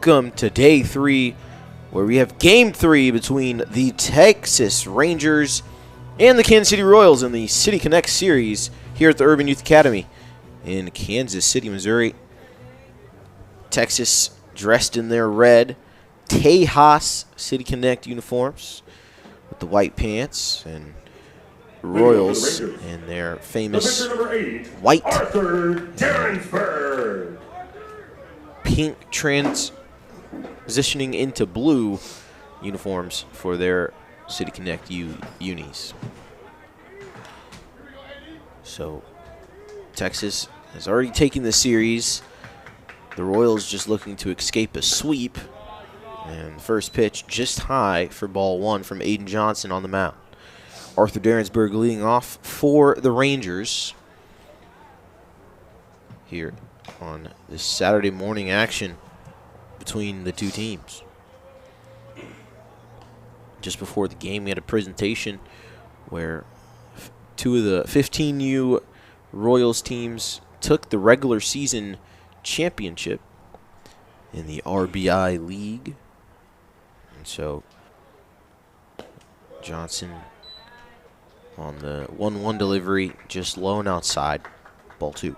welcome to day 3, where we have game 3 between the Texas Rangers and the Kansas City Royals in the City Connect series here at the Urban Youth Academy in Kansas City, Missouri. Texas dressed in their red Tejas City Connect uniforms with the white pants, and Royals in their famous white pink transitioning into blue uniforms for their City Connect unis. So Texas has already taken the series. The Royals just looking to escape a sweep. And the first pitch just high for ball 1 from Aiden Johnson on the mound. Arthur Derensburg leading off for the Rangers here on this Saturday morning action between the two teams. Just before the game, we had a presentation where two of the 15U Royals teams took the regular season championship in the RBI League. And so Johnson on the 1-1 delivery, just low and outside, ball 2.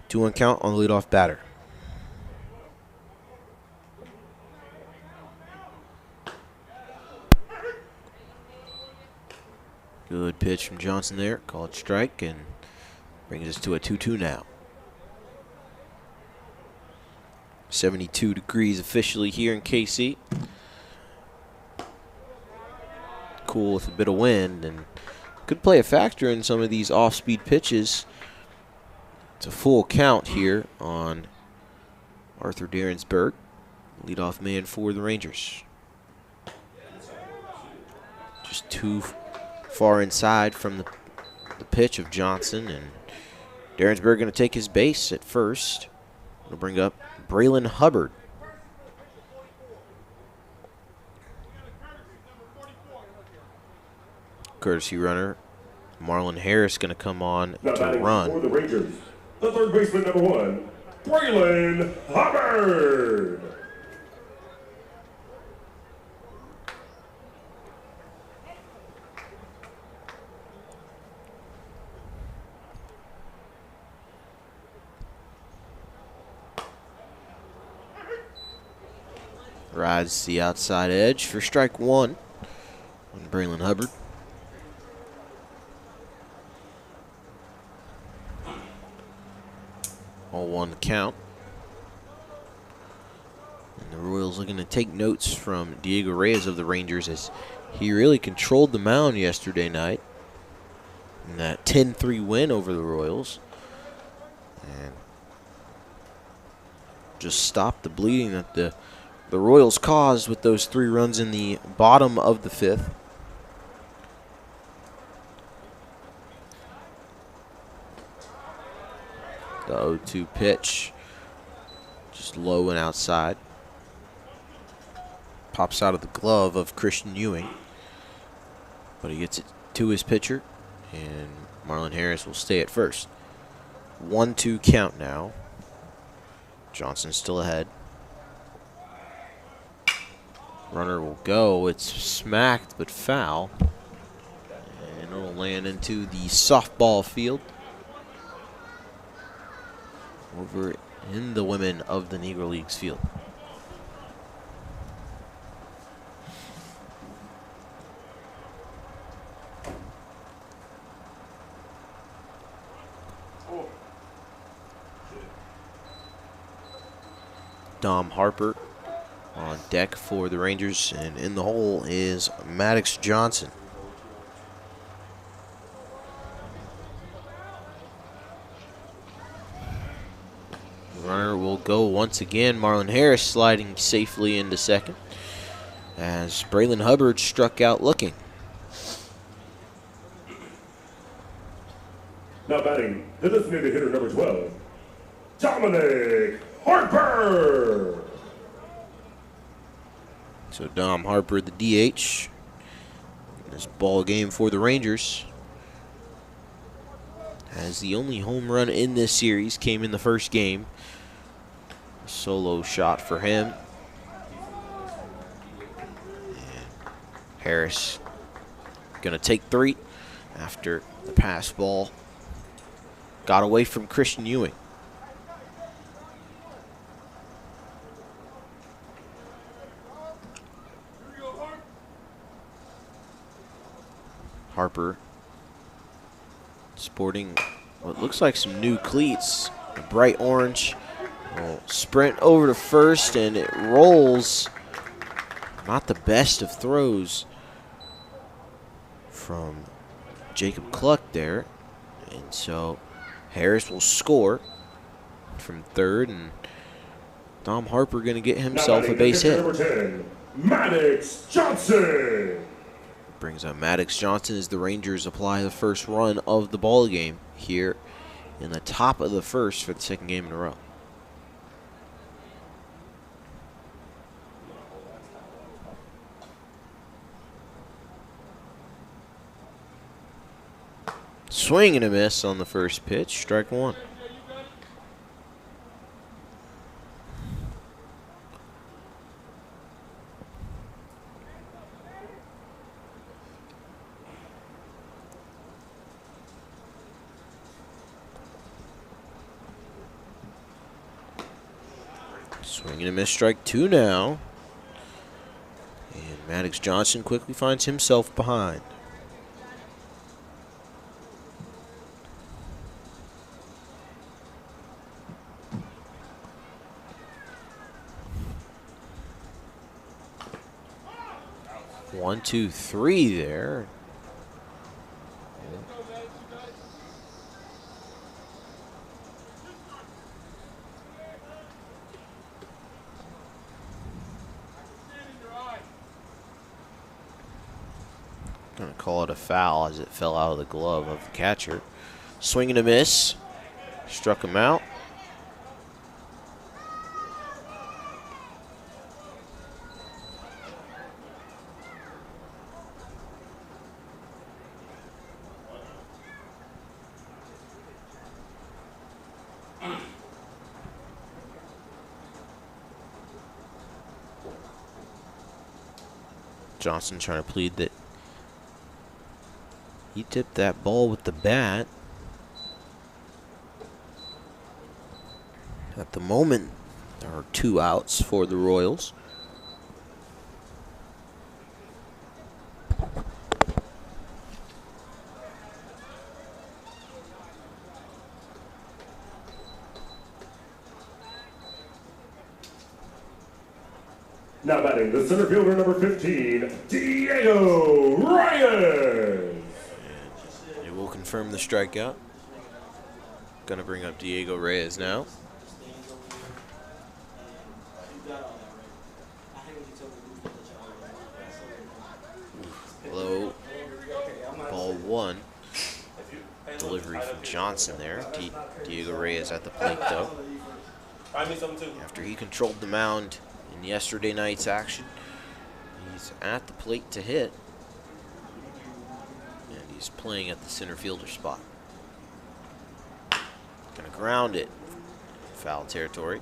Two-one count on the leadoff batter. Good pitch from Johnson there, called strike, and brings us to a 2-2 now. 72 degrees officially here in KC. Cool with a bit of wind, and could play a factor in some of these off-speed pitches. It's a full count here on Arthur Derensburg, leadoff man for the Rangers. Just too far inside from the pitch of Johnson, and Derensburg going to take his base at first. It'll bring up Braylon Hubbard. Courtesy runner Marlon Harris going to come on to run. For the Rangers, the third baseman, number 1, Braylon Hubbard. Rides the outside edge for strike 1 on Braylon Hubbard. All 1 count. And the Royals looking to take notes from Diego Reyes of the Rangers, as he really controlled the mound yesterday night in that 10-3 win over the Royals. And just stopped the bleeding that the Royals caused with those 3 runs in the bottom of the 5th. The 0-2 pitch, just low and outside. Pops out of the glove of Christian Ewing, but he gets it to his pitcher, and Marlon Harris will stay at first. 1-2 count now. Johnson still ahead. Runner will go. It's smacked but foul, and it'll land into the softball field over in the Women of the Negro Leagues field. Dom Harper on deck for the Rangers, and in the hole is Maddox Johnson. Runner will go once again. Marlon Harris sliding safely into second as Braylon Hubbard struck out looking. Now batting, the designated hitter, number 12, Dominic Harper. So Dom Harper, the DH. This ball game for the Rangers as the only home run in this series came in the first game. A solo shot for him. And Harris going to take 3 after the pass ball got away from Christian Ewing. Harper sporting what looks like some new cleats, a bright orange. Will sprint over to first, and it rolls. Not the best of throws from Jacob Cluck there. And so Harris will score from third, and Dom Harper going to get himself a base hit. Number 10, Maddox Johnson. Brings up Maddox Johnson as the Rangers apply the first run of the ball game here in the top of the first for the second game in a row. Swing and a miss on the first pitch, strike 1. Swing and a miss, strike 2 now. And Maddox Johnson quickly finds himself behind. One, two, three there. Gonna call it a foul as it fell out of the glove of the catcher. Swing and a miss. Struck him out. Johnson trying to plead that he tipped that ball with the bat. At the moment, there are 2 outs for the Royals. Now batting the center fielder, number 15, Diego Reyes. They will confirm the strikeout. Gonna bring up Diego Reyes now. Low, ball 1. Delivery from Johnson there. Diego Reyes at the plate though. After he controlled the mound in yesterday night's action, he's at the plate to hit. And he's playing at the center fielder spot. Gonna ground it. Foul territory.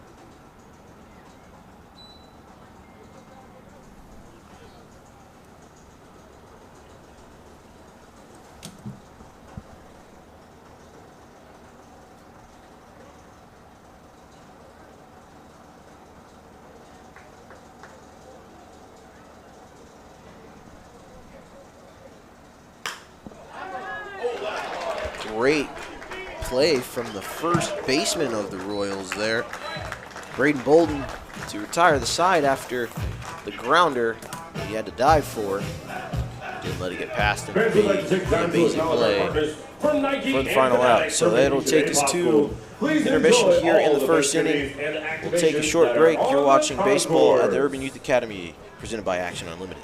Great play from the first baseman of the Royals there. Braden Bolden to retire the side after the grounder he had to dive for. Didn't let it get past him. The amazing play for the final out. So that'll take us to intermission here in the first inning. We'll take a short break. You're watching baseball at the Urban Youth Academy, presented by Action Unlimited.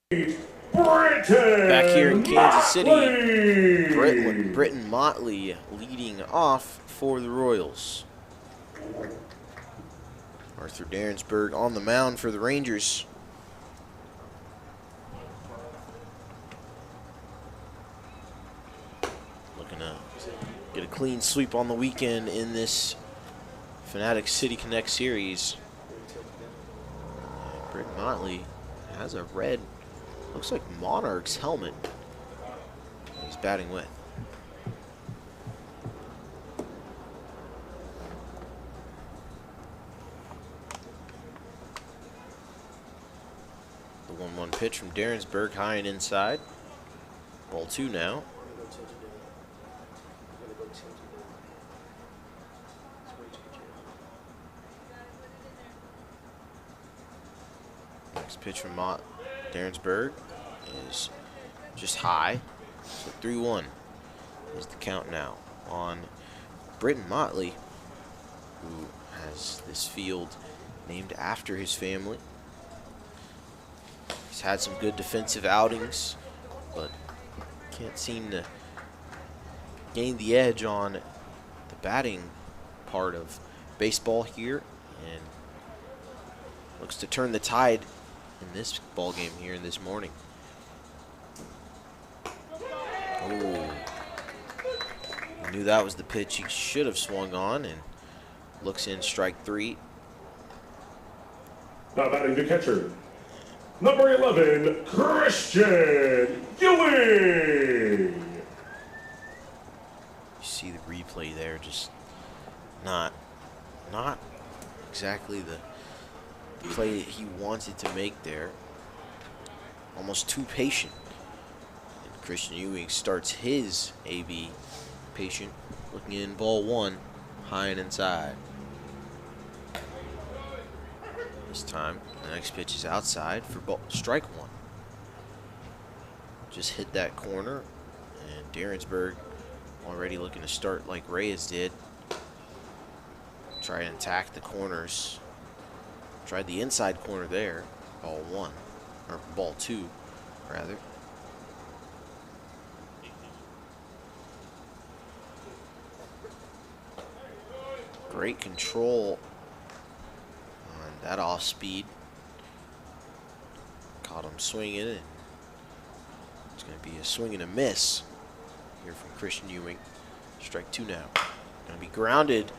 Back here in Kansas City, Motley. Britton Motley leading off for the Royals. Arthur Darinsburg on the mound for the Rangers. Looking to get a clean sweep on the weekend in this Fanatics City Connect series. And Britton Motley has a red, looks like Monarchs helmet he's batting with. The 1-1 pitch from Darinsburg, high and inside. Ball 2 now. Next pitch from Darinsburg is just high. So 3-1 is the count now on Britton Motley, who has this field named after his family. He's had some good defensive outings, but can't seem to gain the edge on the batting part of baseball here, and looks to turn the tide in this ball game here in this morning. Oh, he knew that was the pitch he should have swung on, and looks in strike 3. Now batting the catcher, number 11, Christian Ewing. You see the replay there, just not exactly the play that he wanted to make there. Almost too patient. And Christian Ewing starts his AB patient, looking in ball 1, high and inside. This time, the next pitch is outside for strike 1. Just hit that corner, and Darinsburg already looking to start like Reyes did. Try and attack the corners. Tried the inside corner there, ball 1, or ball 2, rather. Great control on that off speed. Caught him swinging, and it's going to be a swing and a miss here from Christian Ewing. Strike 2 now. Going to be grounded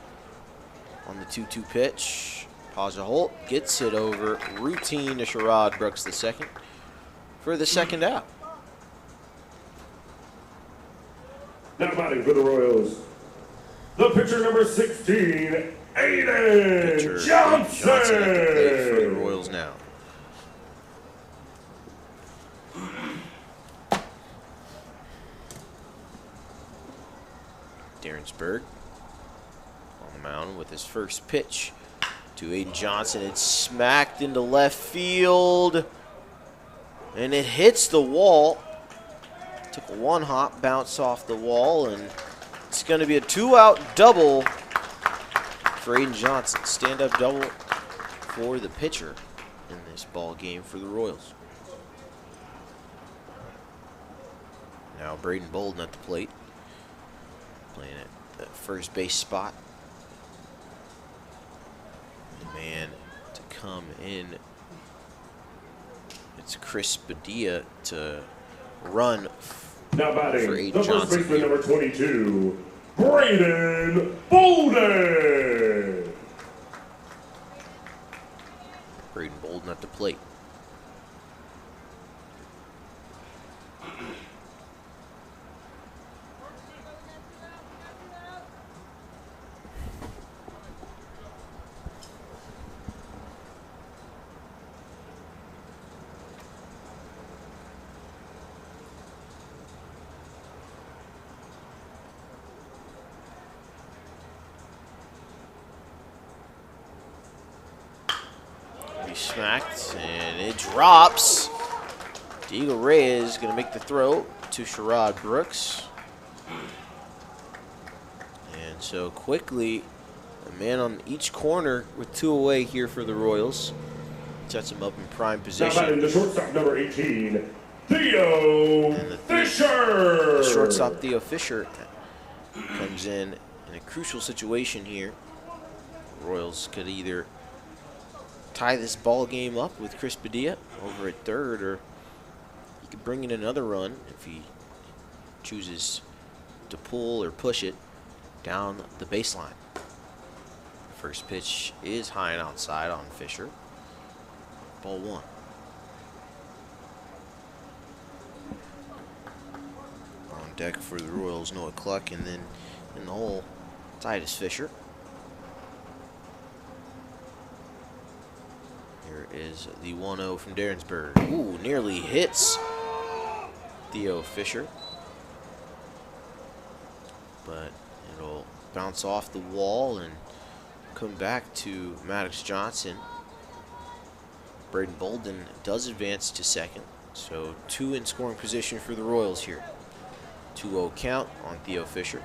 on the 2-2 pitch. Paja Holt gets it over routine to Sherrod Brooks II for the second out. Now batting for the Royals, the pitcher number 16, Aiden Johnson. At the plate for the Royals now. Darinsburg on the mound with his first pitch to Aiden Johnson. It's smacked into left field, and it hits the wall. Took a 1-hop bounce off the wall, and it's going to be a 2-out double for Aiden Johnson. Stand-up double for the pitcher in this ball game for the Royals. Now Braden Bolden at the plate, playing at the first base spot. Man to come in, it's Chris Padilla to run now batting for Aiden the first Johnson baseman here. number 22, Braden Bolden. Braden Bolden at the plate. Smacked, and it drops. Diego Reyes going to make the throw to Sherrod Brooks. And so quickly, a man on each corner with 2 away here for the Royals. Sets him up in prime Now position. batting the shortstop, number 18, Theo Fisher. The shortstop, Theo Fisher, comes in a crucial situation here. Royals could either tie this ball game up with Chris Padilla over at third, or he could bring in another run if he chooses to pull or push it down the baseline. First pitch is high and outside on Fisher. Ball one. On deck for the Royals, Noah Cluck, and then in the hole, Titus Fisher. Here is the 1-0 from Derensburg. Ooh, nearly hits Theo Fisher, but it'll bounce off the wall and come back to Maddox Johnson. Braden Bolden does advance to second, so 2 in scoring position for the Royals here. 2-0 count on Theo Fisher.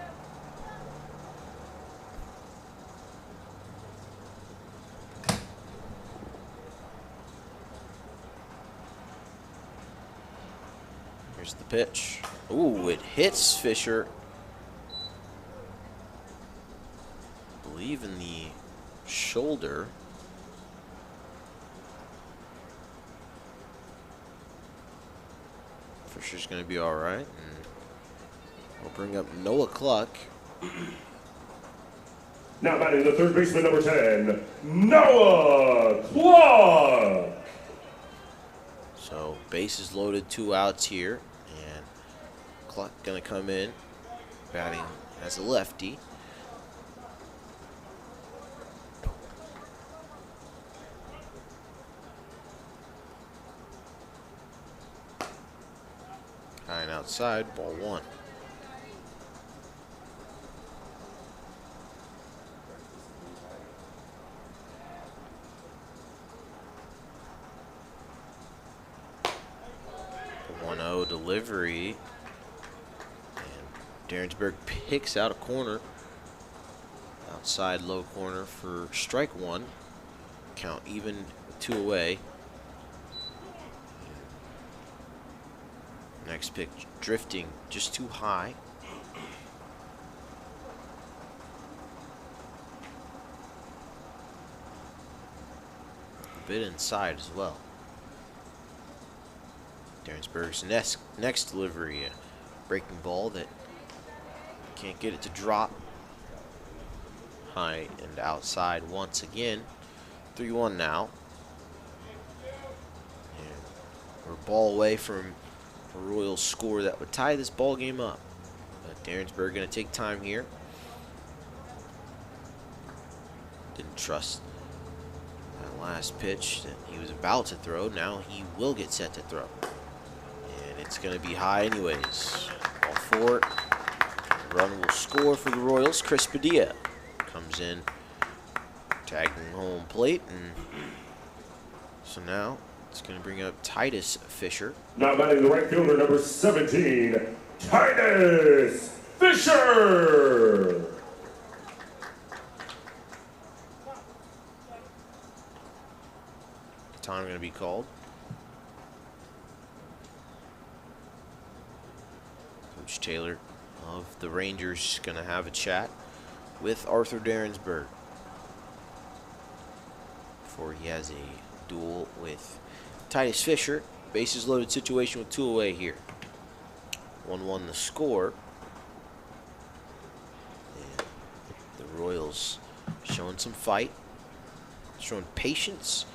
Here's the pitch. Ooh, it hits Fisher. I believe in the shoulder. Fisher's going to be all right. And we'll bring up Noah Cluck. Now batting the third baseman, number 10, Noah Cluck. So bases loaded, 2 outs here, and Cluck going to come in batting as a lefty. High and outside, ball one. The 1-0 delivery. And Derensburg picks out a corner. Outside low corner for strike one. Count even, 2 away. Next pitch drifting just too high. A bit inside as well. Derensburg's next delivery, a breaking ball that can't get it to drop. High and outside once again. 3-1 now. And we're a ball away from a Royals score that would tie this ball game up. But Derensburg going to take time here. Didn't trust that last pitch that he was about to throw. Now he will get set to throw. And it's going to be high anyways. Ball 4. Run will score for the Royals. Chris Padilla comes in, tagging home plate. And so now it's going to bring up Titus Fisher. Now batting the right fielder, number 17, Titus Fisher. Time going to be called. Coach Taylor of the Rangers going to have a chat with Arthur Derensburg before he has a duel with Titus Fisher. Bases loaded situation with 2 away here. 1-1 the score. And the Royals showing some fight, showing patience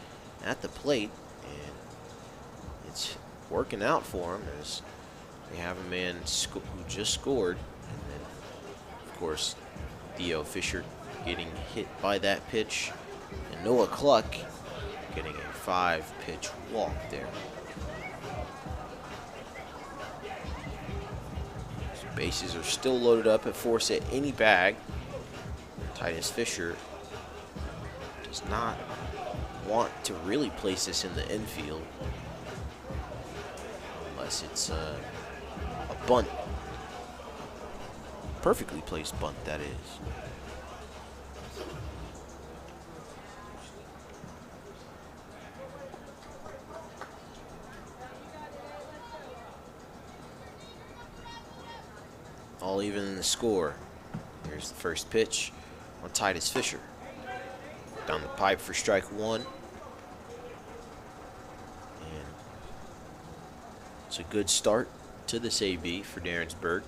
at the plate, and it's working out for them as they have a man who just scored, and then of course Theo Fisher getting hit by that pitch, and Noah Cluck getting a 5-pitch walk there. So bases are still loaded up at force at any bag. Titus Fisher does not want to really place this in the infield unless it's a bunt. Perfectly placed bunt, that is. all even in the score. Here's the first pitch on Titus Fisher. Down the pipe for strike one. And it's a good start to this AB for Dariensburg.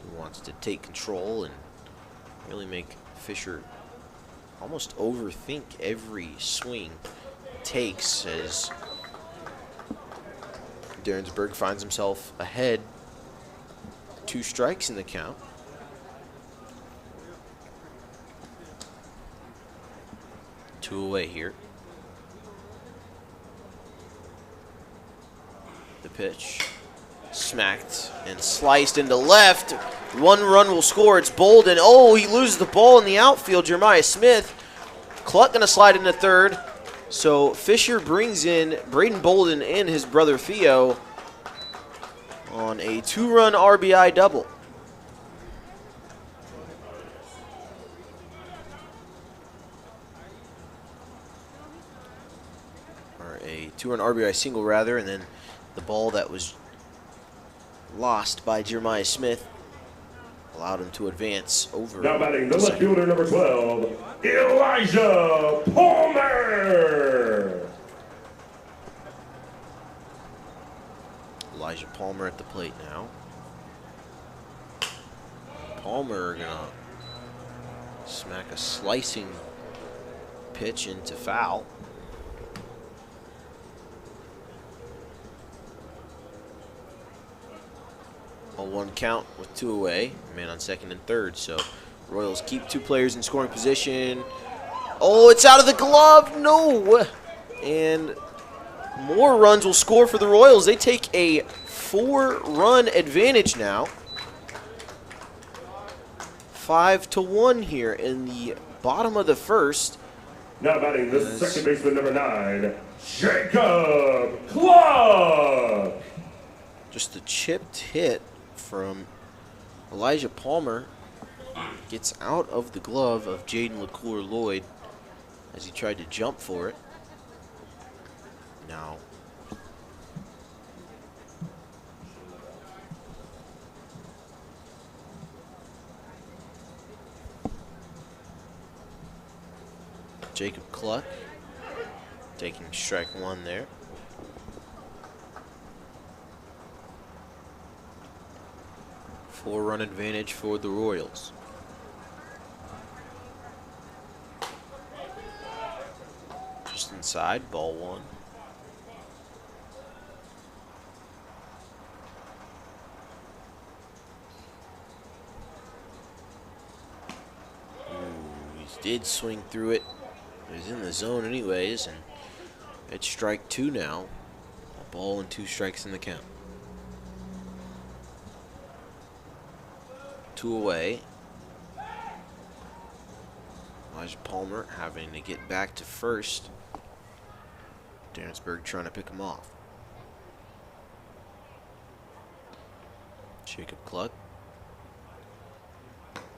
He wants to take control and really make Fisher almost overthink every swing takes as Dariensburg finds himself ahead. 2 strikes in the count. Two away here. The pitch smacked and sliced into left. 1 run will score. It's Bolden. Oh, he loses the ball in the outfield. Jeremiah Smith. Cluck going to slide into third. So Fisher brings in Braden Bolden and his brother Theo on a 2-run RBI double. Or a 2-run RBI single, rather, and then the ball that was lost by Jeremiah Smith allowed him to advance over. Now batting the left fielder, number 12, Elijah Palmer. Elijah Palmer at the plate now. Palmer gonna smack a slicing pitch into foul. A 1 count with 2 away. Man on second and third. So Royals keep 2 players in scoring position. Oh, it's out of the glove. No. And more runs will score for the Royals. They take a 4-run advantage now. 5-1 here in the bottom of the first. Now batting the second baseman, number 9, Jacob Cluck. Just a chipped hit from Elijah Palmer. Gets out of the glove of Jaden LaCour Lloyd as he tried to jump for it. Now Jacob Cluck taking strike 1 there. Four-run advantage for the Royals. Just inside, ball 1. He did swing through it. He was in the zone anyways, and it's strike 2 now. A ball and 2 strikes in the count. 2 away. Elijah Palmer having to get back to first. Dariensburg trying to pick him off. Jacob Cluck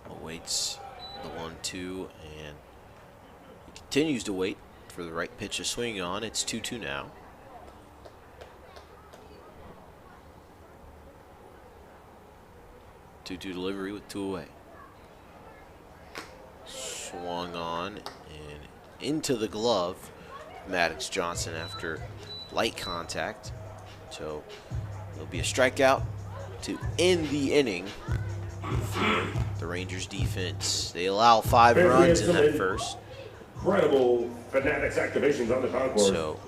awaits the 1-2 and he continues to wait for the right pitch to swing on. It's 2-2 now. Two-two delivery with 2 away. Swung on and into the glove. Maddox Johnson after light contact. So there'll be a strikeout to end the inning for the Rangers defense. They allow 5 runs in that first. Incredible Fanatics activations on the concourse. So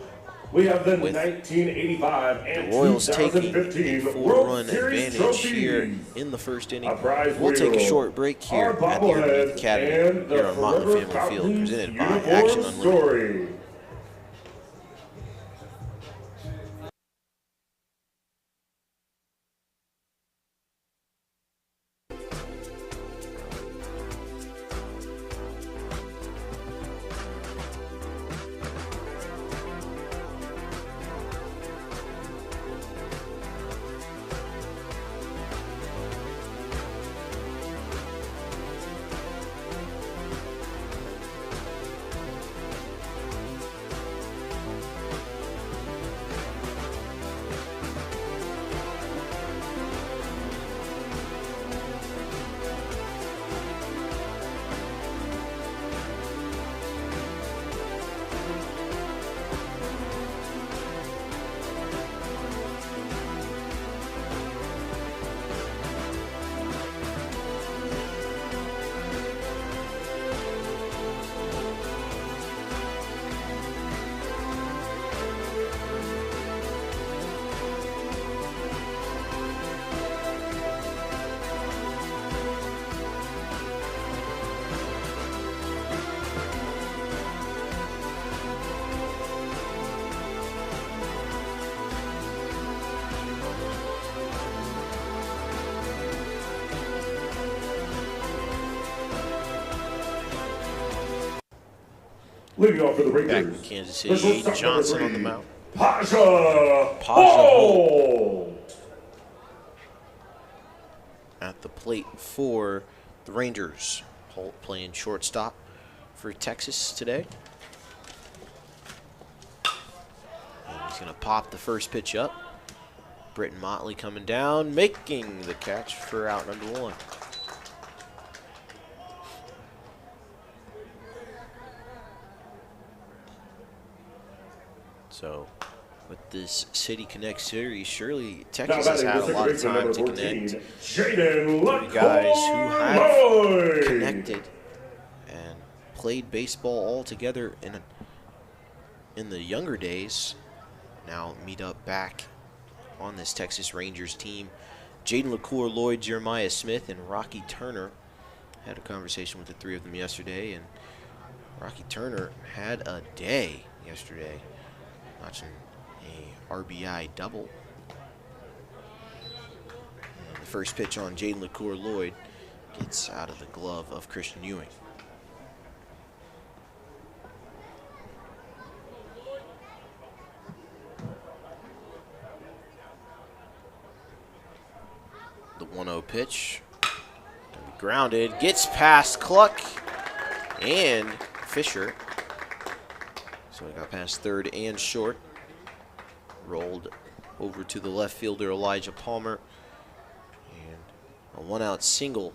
we have the 1985 and the Royals taking a 2015 4-run Series advantage here trophies. in the first inning. A prize We'll take a wheel, short break here our at the Underneath bobbleheads, Academy and here the on Motley Forever Family Field, Fountains presented by uniform Action Unlimited. story. Leading off for the Back Rangers, in Kansas the City, shortstop Aiden Johnson on the number mound. 3, Pasha Pasha Holt. At the plate for the Rangers. Holt playing shortstop for Texas today. And he's going to pop the first pitch up. Britton Motley coming down, making the catch for out number 1. So, with this City Connect series, surely Texas has had a lot of time to connect. The Guys who have connected and played baseball all together in the younger days now meet up back on this Texas Rangers team. Jaden LaCour, Lloyd, Jeremiah Smith, and Rocky Turner. Had a conversation with the 3 of them yesterday, and Rocky Turner had a day yesterday, notching a RBI double. And the first pitch on Jaden LaCour, Lloyd, gets out of the glove of Christian Ewing. The 1-0 pitch, gonna be grounded, gets past Cluck and Fisher. So he got past third and short. Rolled over to the left fielder, Elijah Palmer. And a 1-out single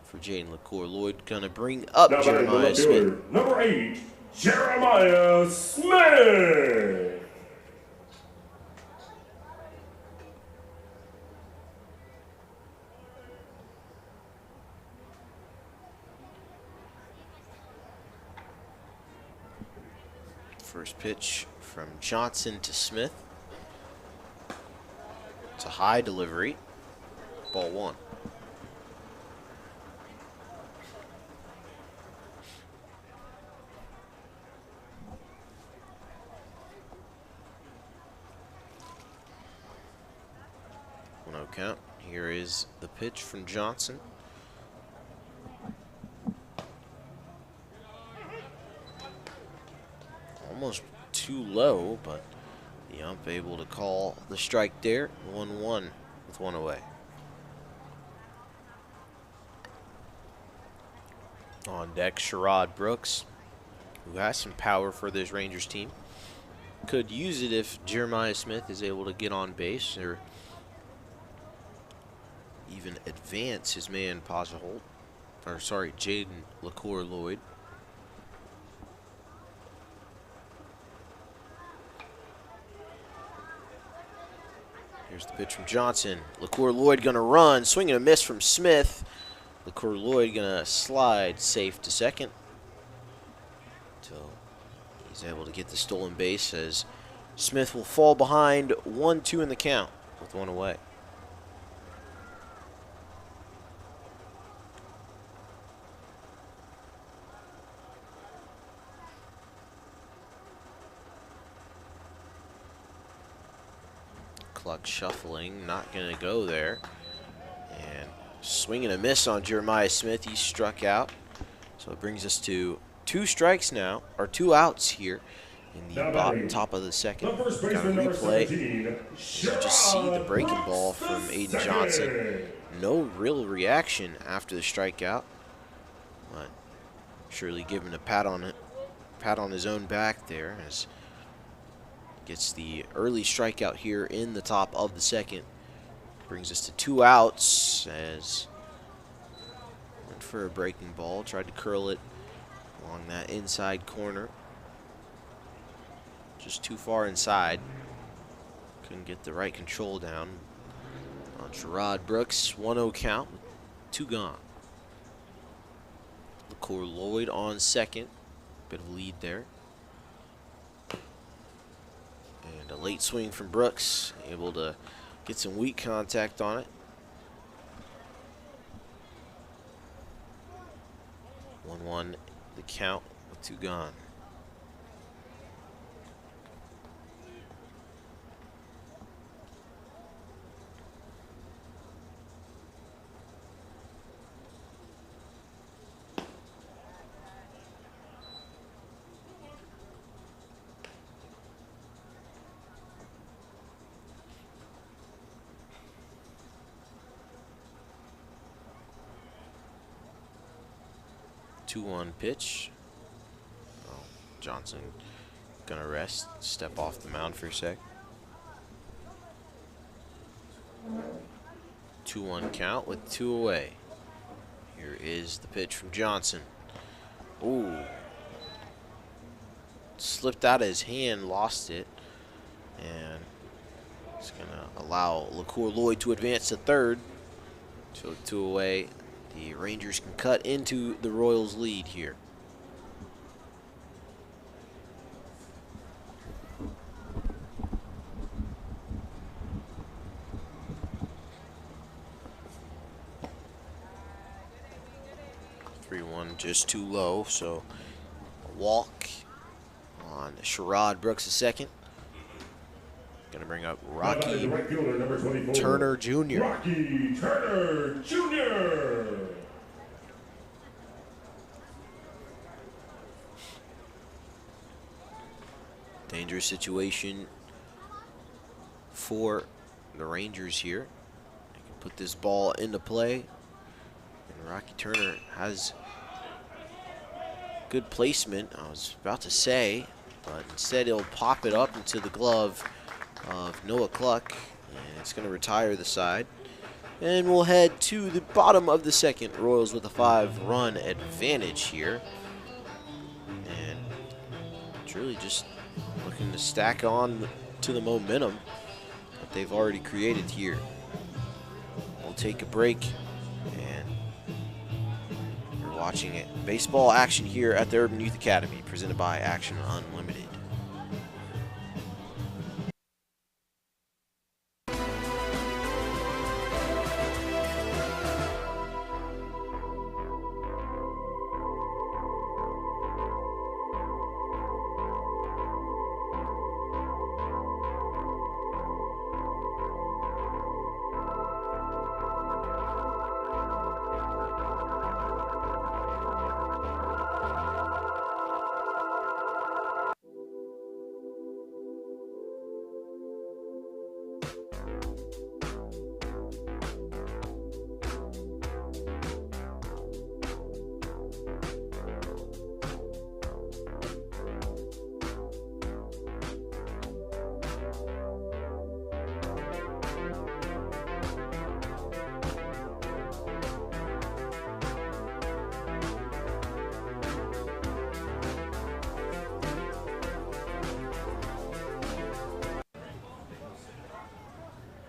for Jaden LaCour. Lloyd gonna bring up Jeremiah Smith. Number 8, Jeremiah Smith. First pitch from Johnson to Smith. It's a high delivery. Ball 1. No count. Here is the pitch from Johnson. Almost too low, but the ump able to call the strike there. 1-1 with 1 away. On deck, Sherrod Brooks, who has some power for this Rangers team. Could use it if Jeremiah Smith is able to get on base or even advance his man Pasha Holt. Or sorry, Jaden LaCour Lloyd. Here's the pitch from Johnson. LaCour Lloyd gonna run, swing and a miss from Smith. LaCour Lloyd gonna slide safe to second until he's able to get the stolen base as Smith will fall behind 1-2 in the count with 1 away. Cluck shuffling, not going to go there. And swing and a miss on Jeremiah Smith. He struck out. So it brings us to 2 strikes now, or 2 outs here in the top of the second. Got a replay. You just see the breaking ball from Aiden Johnson. No real reaction after the strikeout, but surely given a pat on his own back there as gets the early strikeout here in the top of the second. Brings us to 2 outs as went for a breaking ball, tried to curl it along that inside corner. Just too far inside. Couldn't get the right control down on Sherrod Brooks. 1-0 count, 2 gone. LaCour Lloyd on second. Bit of lead there. And a late swing from Brooks, able to get some weak contact on it. 1-1 the count with 2 gone. 2-1 pitch. Oh, Johnson gonna rest, step off the mound for a sec. 2-1 count with 2 away. Here is the pitch from Johnson. Ooh. Slipped out of his hand, lost it. And it's going to allow LaCour Lloyd to advance to third. So with 2 away, the Rangers can cut into the Royals' lead here. Just too low, so a walk on Sherrod Brooks II. Gonna bring up Rocky Turner Jr. Rocky Turner Jr. Dangerous situation for the Rangers here. They can put this ball into play, and Rocky Turner has good placement, I was about to say, but instead he'll pop it up into the glove of Noah Cluck, and it's going to retire the side. And we'll head to the bottom of the second. Royals with a 5-run advantage here. And it's really just looking to stack on to the momentum that they've already created here. We'll take a break, and you're watching it. Baseball action here at the Urban Youth Academy, presented by Action Unlimited.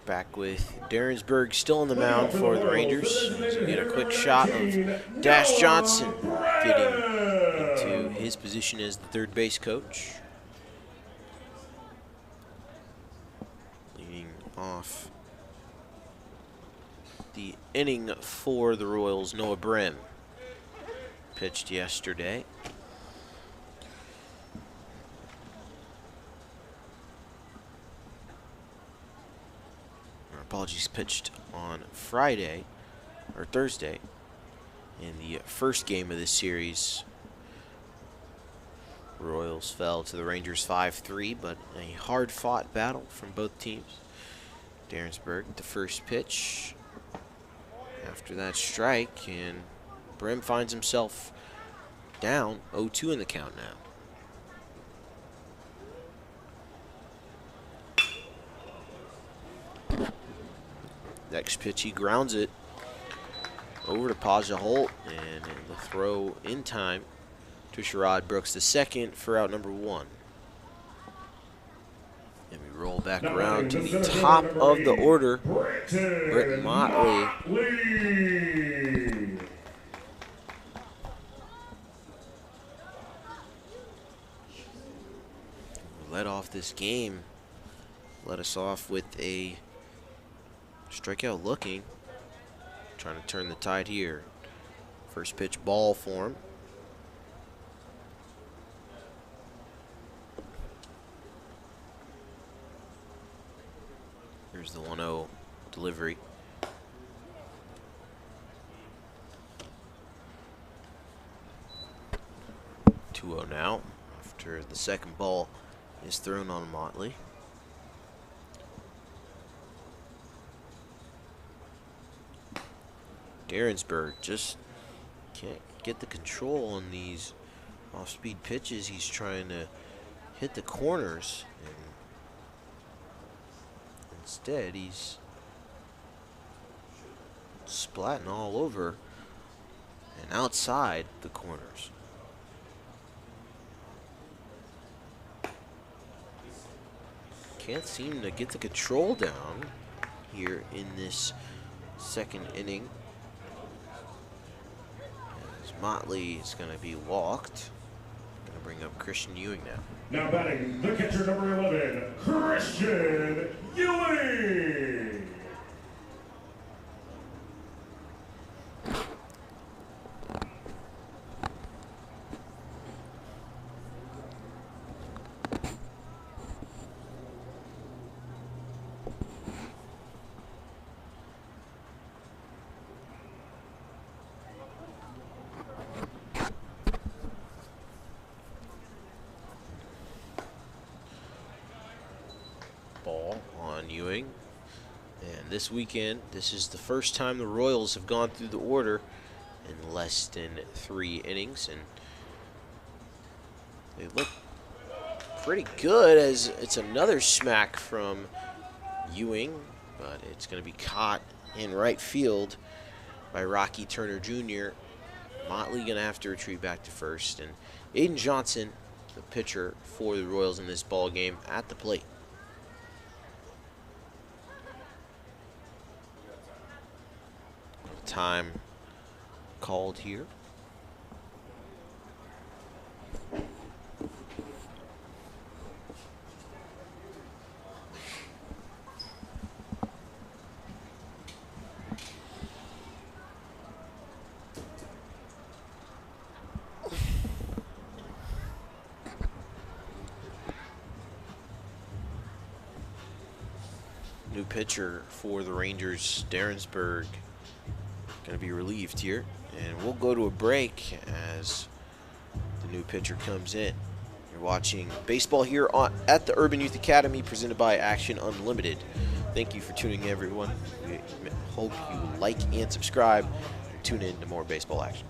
Back with Derensburg still on the mound for the Rangers. So we get a quick shot of Dash Johnson getting into his position as the third base coach. Leading off the inning for the Royals, Noah Brim. Pitched yesterday. Apologies, pitched on Friday, or Thursday, in the first game of this series. Royals fell to the Rangers 5-3, but a hard-fought battle from both teams. Derensburg, the first pitch. After that strike, and Brim finds himself down 0-2 in the count now. Next pitch, he grounds it over to Paja Holt, and the throw in time to Sherrod Brooks II for out number 1. And we roll back around to the top of the order. Britton Motley. Led off this game. Led us off with a strikeout looking. Trying to turn the tide here. First pitch ball for him. Here's the 1-0 delivery. (2-0) now after the second ball is thrown on Motley. Derensburg just can't get the control on these off-speed pitches. He's trying to hit the corners, and instead he's splatting all over and outside the corners. Can't seem to get the control down here in this second inning. As Motley is going to be walked. Going to bring up Christian Ewing now. Now batting the catcher, number 11, Christian Ewing. Ball on Ewing. And this weekend, this is the first time the Royals have gone through the order in less than 3 innings, and they look pretty good as it's another smack from Ewing, but it's going to be caught in right field by Rocky Turner Jr. Motley going to have to retreat back to first, and Aiden Johnson, the pitcher for the Royals in this ball game, at the plate. Time called here. New pitcher for the Rangers, Derensburg, going to be relieved here, and we'll go to a break as the new pitcher comes in. You're watching baseball here at the Urban Youth Academy, presented by Action Unlimited. Thank you for tuning in, everyone. We hope you like and subscribe and tune in to more baseball action.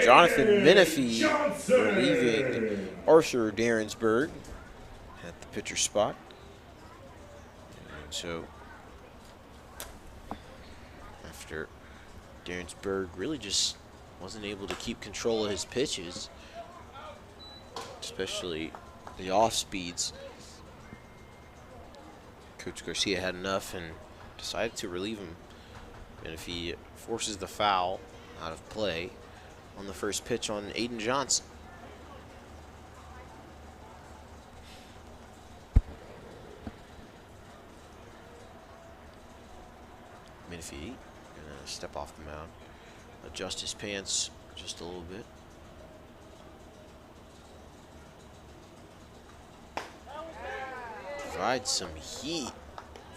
Jonathan Menifee relieving Arthur Derensburg at the pitcher spot. And so after Derensburg really just wasn't able to keep control of his pitches, especially the off speeds, Coach Garcia had enough and decided to relieve him. And if he forces the foul out of play on the first pitch on Aiden Johnson. Menifee gonna step off the mound, adjust his pants just a little bit. Provide some heat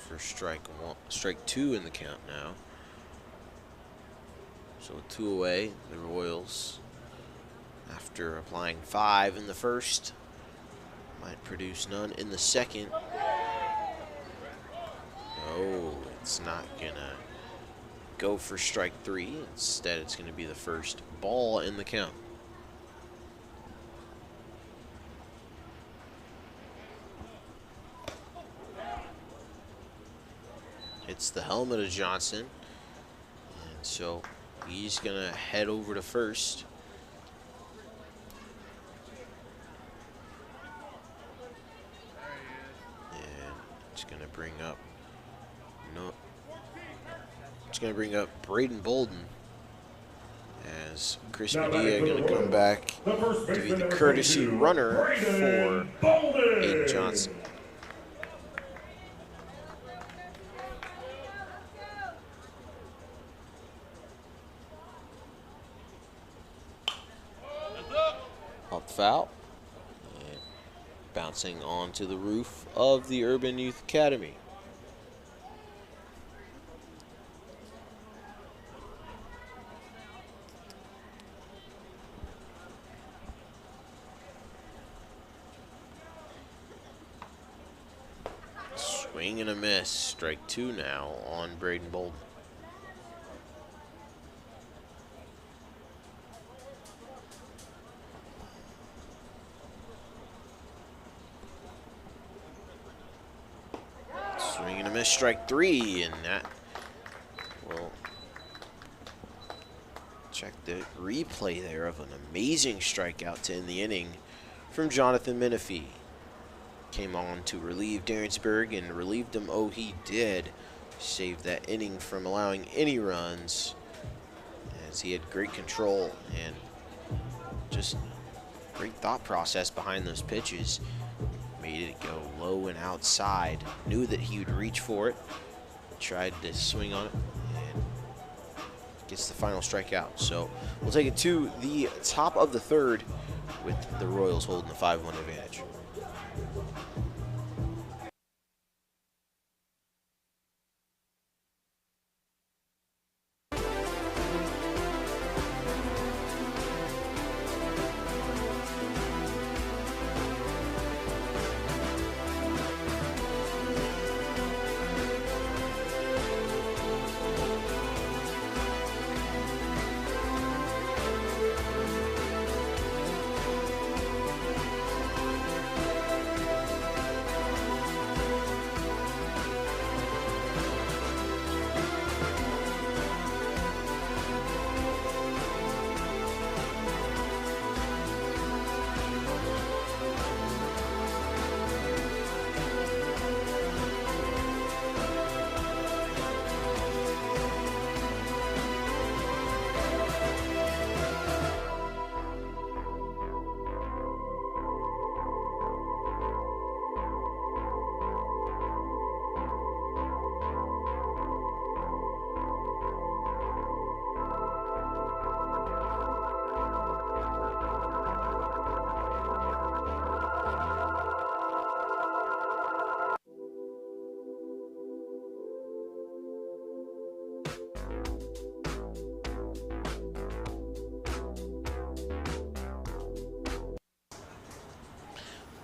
for strike two in the count now. So with 2 away, the Royals, after applying 5 in the first, might produce none in the second. No, it's not gonna go for strike 3. Instead, it's gonna be the first ball in the count. It's the helmet of Johnson, and so he's gonna head over to first. And it's gonna bring up It's gonna bring up Braden Bolden, as Chris Medea gonna come back to be the courtesy runner for Aiden Johnson. Off the foul, and bouncing onto the roof of the Urban Youth Academy. Swing and a miss. Strike 2 now on Braden Bolden. Swing and a miss. Strike 3, and that will check the replay there of an amazing strikeout to end the inning from Jonathan Menifee. Came on to relieve Dariensburg and relieved him. Oh, he did. Saved that inning from allowing any runs, as he had great control and just great thought process behind those pitches. Made it go low and outside. Knew that he would reach for it. Tried to swing on it and gets the final strikeout. So we'll take it to the top of the third with the Royals holding the 5-1 advantage.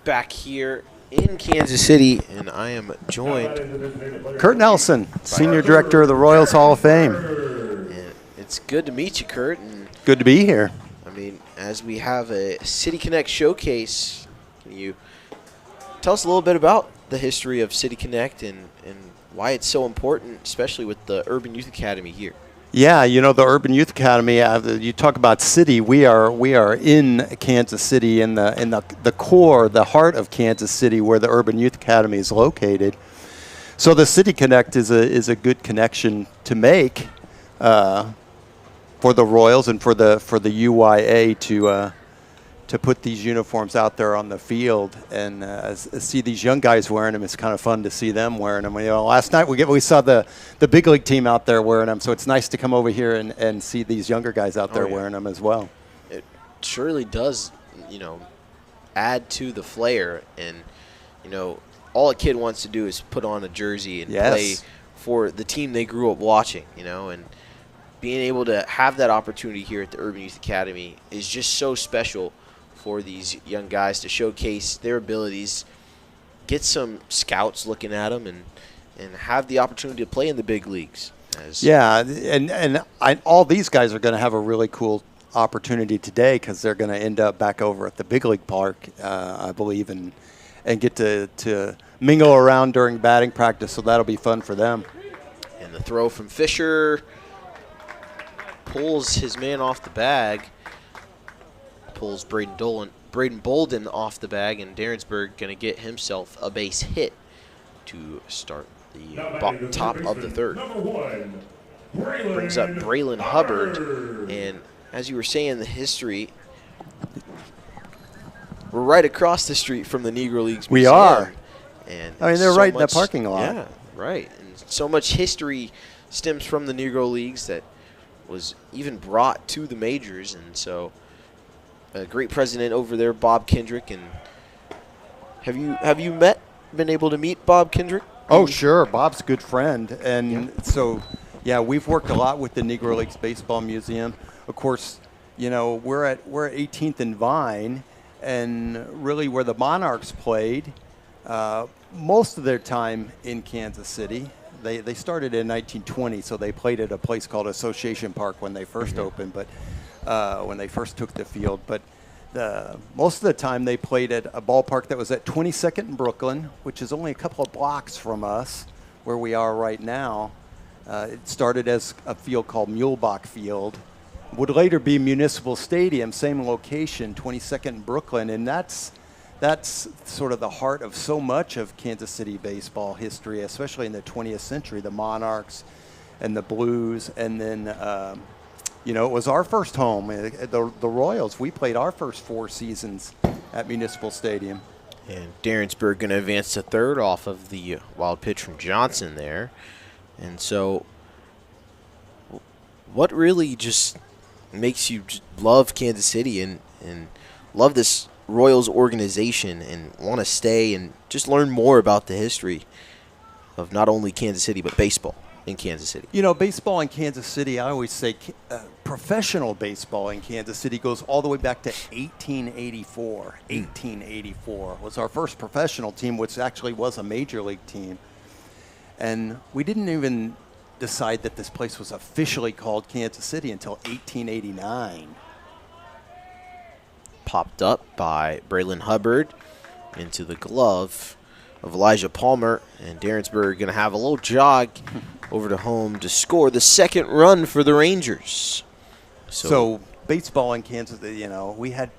Back here in Kansas City, and I am joined. Kurt Nelson, Senior Director of the Royals Hall of Fame. And it's good to meet you, Kurt. And good to be here. I mean, as we have a City Connect showcase, can you tell us a little bit about the history of City Connect and why it's so important, especially with the Urban Youth Academy here? Yeah, you know, the Urban Youth Academy, you talk about city, we are in Kansas City, in the core, the heart of Kansas City, where the Urban Youth Academy is located. So the City Connect is a good connection to make for the Royals and for the UYA to put these uniforms out there on the field and see these young guys wearing them. It's kind of fun to see them wearing them. You know, last night we saw the big league team out there wearing them, so it's nice to come over here and see these younger guys out there wearing them as well. It surely does, you know, add to the flair. And, you know, all a kid wants to do is put on a jersey and Yes. play for the team they grew up watching, and being able to have that opportunity here at the Urban Youth Academy is just so special for these young guys to showcase their abilities, get some scouts looking at them, and have the opportunity to play in the big leagues. Yeah, and all these guys are going to have a really cool opportunity today because they're going to end up back over at the big league park, I believe, and get to mingle around during batting practice. So that'll be fun for them. And the throw from Fisher pulls his man off the bag, pulls Braden Bolden off the bag, and Darrensburg going to get himself a base hit to start the top of the third. Brings up Braylon Hubbard, and as you were saying, the history, we're right across the street from the Negro Leagues We Museum. are. And I mean, they're so right in the much- parking lot. Yeah, right. And so much history stems from the Negro Leagues that was even brought to the majors, and so a great president over there, Bob Kendrick. And have you been able to meet Bob Kendrick? Oh, sure. Bob's a good friend. And so, yeah, we've worked a lot with the Negro Leagues Baseball Museum. Of course, we're at 18th and Vine, and really where the Monarchs played most of their time in Kansas City. They started in 1920, so they played at a place called Association Park when they first opened, but when they first took the field. But most of the time they played at a ballpark that was at 22nd and Brooklyn, which is only a couple of blocks from us, where we are right now. It started as a field called Muehlebach Field, would later be Municipal Stadium, same location, 22nd and Brooklyn, and that's sort of the heart of so much of Kansas City baseball history, especially in the 20th century, the Monarchs and the Blues. And then, it was our first home, the Royals. We played our first 4 seasons at Municipal Stadium. And Darrensburg going to advance to third off of the wild pitch from Johnson there. And so what really just makes you just love Kansas City and love this Royals organization and want to stay and just learn more about the history of not only Kansas City but baseball in Kansas City? Baseball in Kansas City, I always say professional baseball in Kansas City goes all the way back to 1884. 1884 was our first professional team, which actually was a major league team. And we didn't even decide that this place was officially called Kansas City until 1889. Popped up by Braylon Hubbard into the glove of Elijah Palmer, and Darrensburg going to have a little jog over to home to score the second run for the Rangers. So baseball in Kansas, we had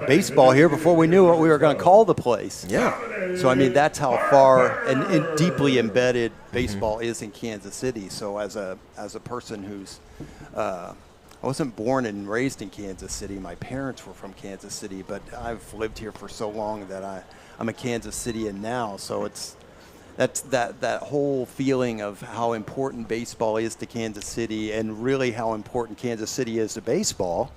baseball here before we knew what we were going to call the place. Yeah. So I mean, that's how far and deeply embedded baseball is in Kansas City. So as a person who's I wasn't born and raised in Kansas City. My parents were from Kansas City, but I've lived here for so long that I'm a Kansas Cityan now. So that's that whole feeling of how important baseball is to Kansas City, and really how important Kansas City is to baseball.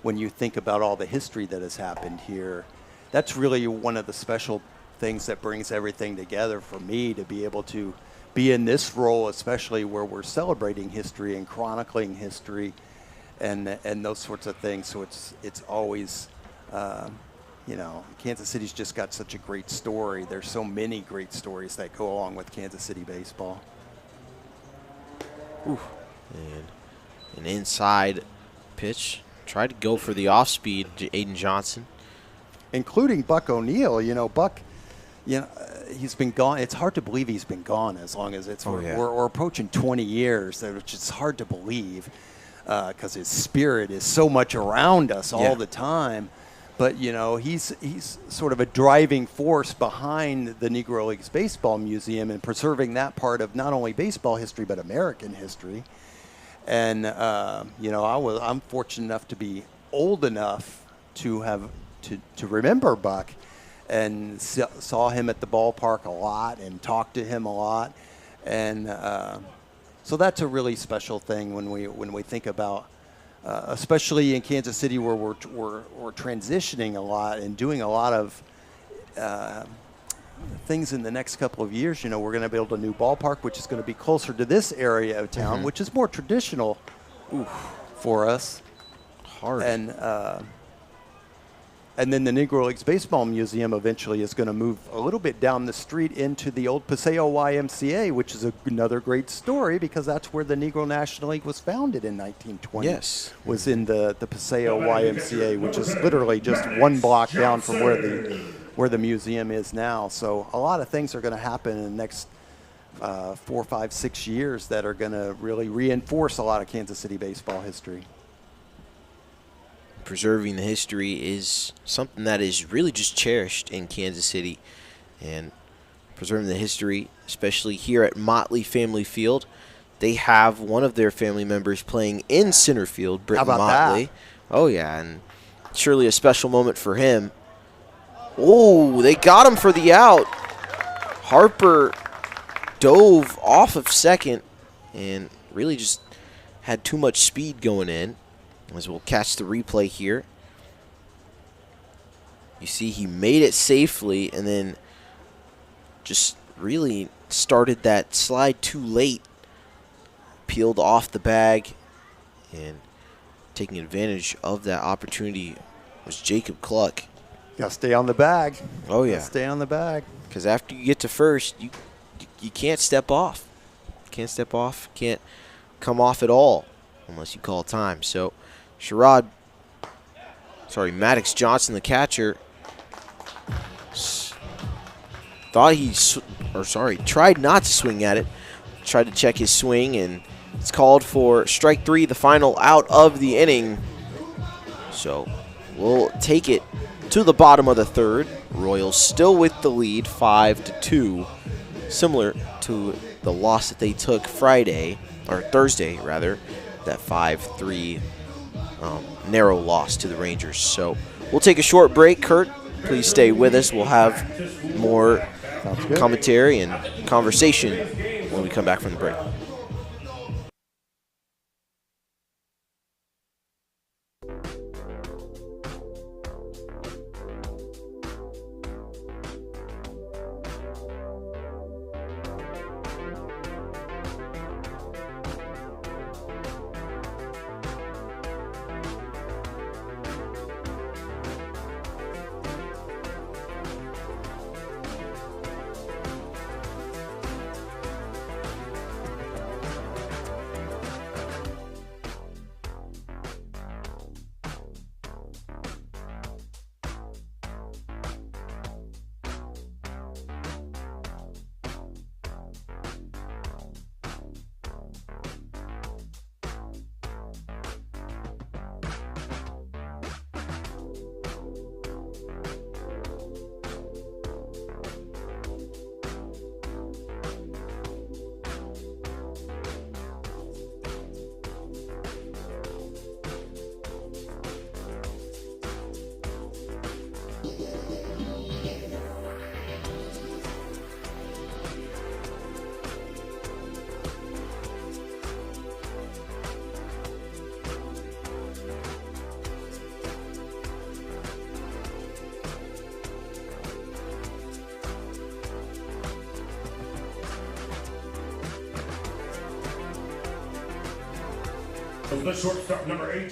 When you think about all the history that has happened here, that's really one of the special things that brings everything together for me, to be able to be in this role, especially where we're celebrating history and chronicling history and those sorts of things. So it's always, Kansas City's just got such a great story. There's so many great stories that go along with Kansas City baseball. And an inside pitch. Tried to go for the off-speed, Aiden Johnson. Including Buck O'Neill. Buck, he's been gone. It's hard to believe he's been gone as long as it's. We're approaching 20 years, which is hard to believe because his spirit is so much around us all the time. But, he's sort of a driving force behind the Negro Leagues Baseball Museum and preserving that part of not only baseball history but American history. And, I'm fortunate enough to be old enough to have to remember Buck, and saw him at the ballpark a lot and talked to him a lot. And so that's a really special thing when we think about, especially in Kansas City, where we're transitioning a lot and doing a lot of things in the next couple of years. We're going to build a new ballpark, which is going to be closer to this area of town, which is more traditional for us. Hard. And then the Negro Leagues Baseball Museum eventually is going to move a little bit down the street into the old Paseo YMCA, which is another great story because that's where the Negro National League was founded in 1920. Yes. Was in the Paseo YMCA, which is literally just one block down from where the museum is now. So a lot of things are going to happen in the next 4, 5, 6 years that are going to really reinforce a lot of Kansas City baseball history. Preserving the history is something that is really just cherished in Kansas City, and preserving the history, especially here at Motley Family Field. They have one of their family members playing in center field, Britton How about Motley. that? Oh yeah, and surely a special moment for him. Oh, they got him for the out. Harper dove off of second and really just had too much speed going in. As we'll catch the replay here. You see he made it safely and then just really started that slide too late. Peeled off the bag, and taking advantage of that opportunity was Jacob Cluck. Got to stay on the bag. Oh yeah. Gotta stay on the bag. Because after you get to first, you can't step off. Can't step off. Can't come off at all unless you call time. So Maddox Johnson, the catcher, tried not to swing at it. Tried to check his swing, and it's called for strike 3, the final out of the inning. So we'll take it to the bottom of the third. Royals still with the lead, 5-2, similar to the loss that they took Thursday, that 5-3 narrow loss to the Rangers. So we'll take a short break. Kurt, please stay with us. We'll have more commentary and conversation when we come back from the break.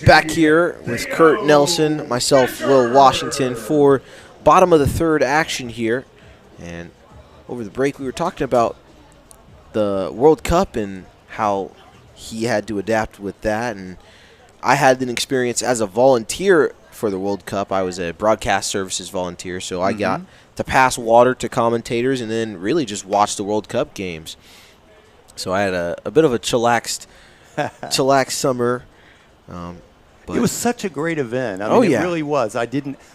Back here with Kurt Nelson, myself, Will Washington, for bottom of the third action here. And over the break, we were talking about the World Cup and how he had to adapt with that. And I had an experience as a volunteer for the World Cup. I was a broadcast services volunteer, so I got to pass water to commentators and then really just watch the World Cup games. So I had a bit of a chillaxed summer. It was such a great event. I mean, it really was. I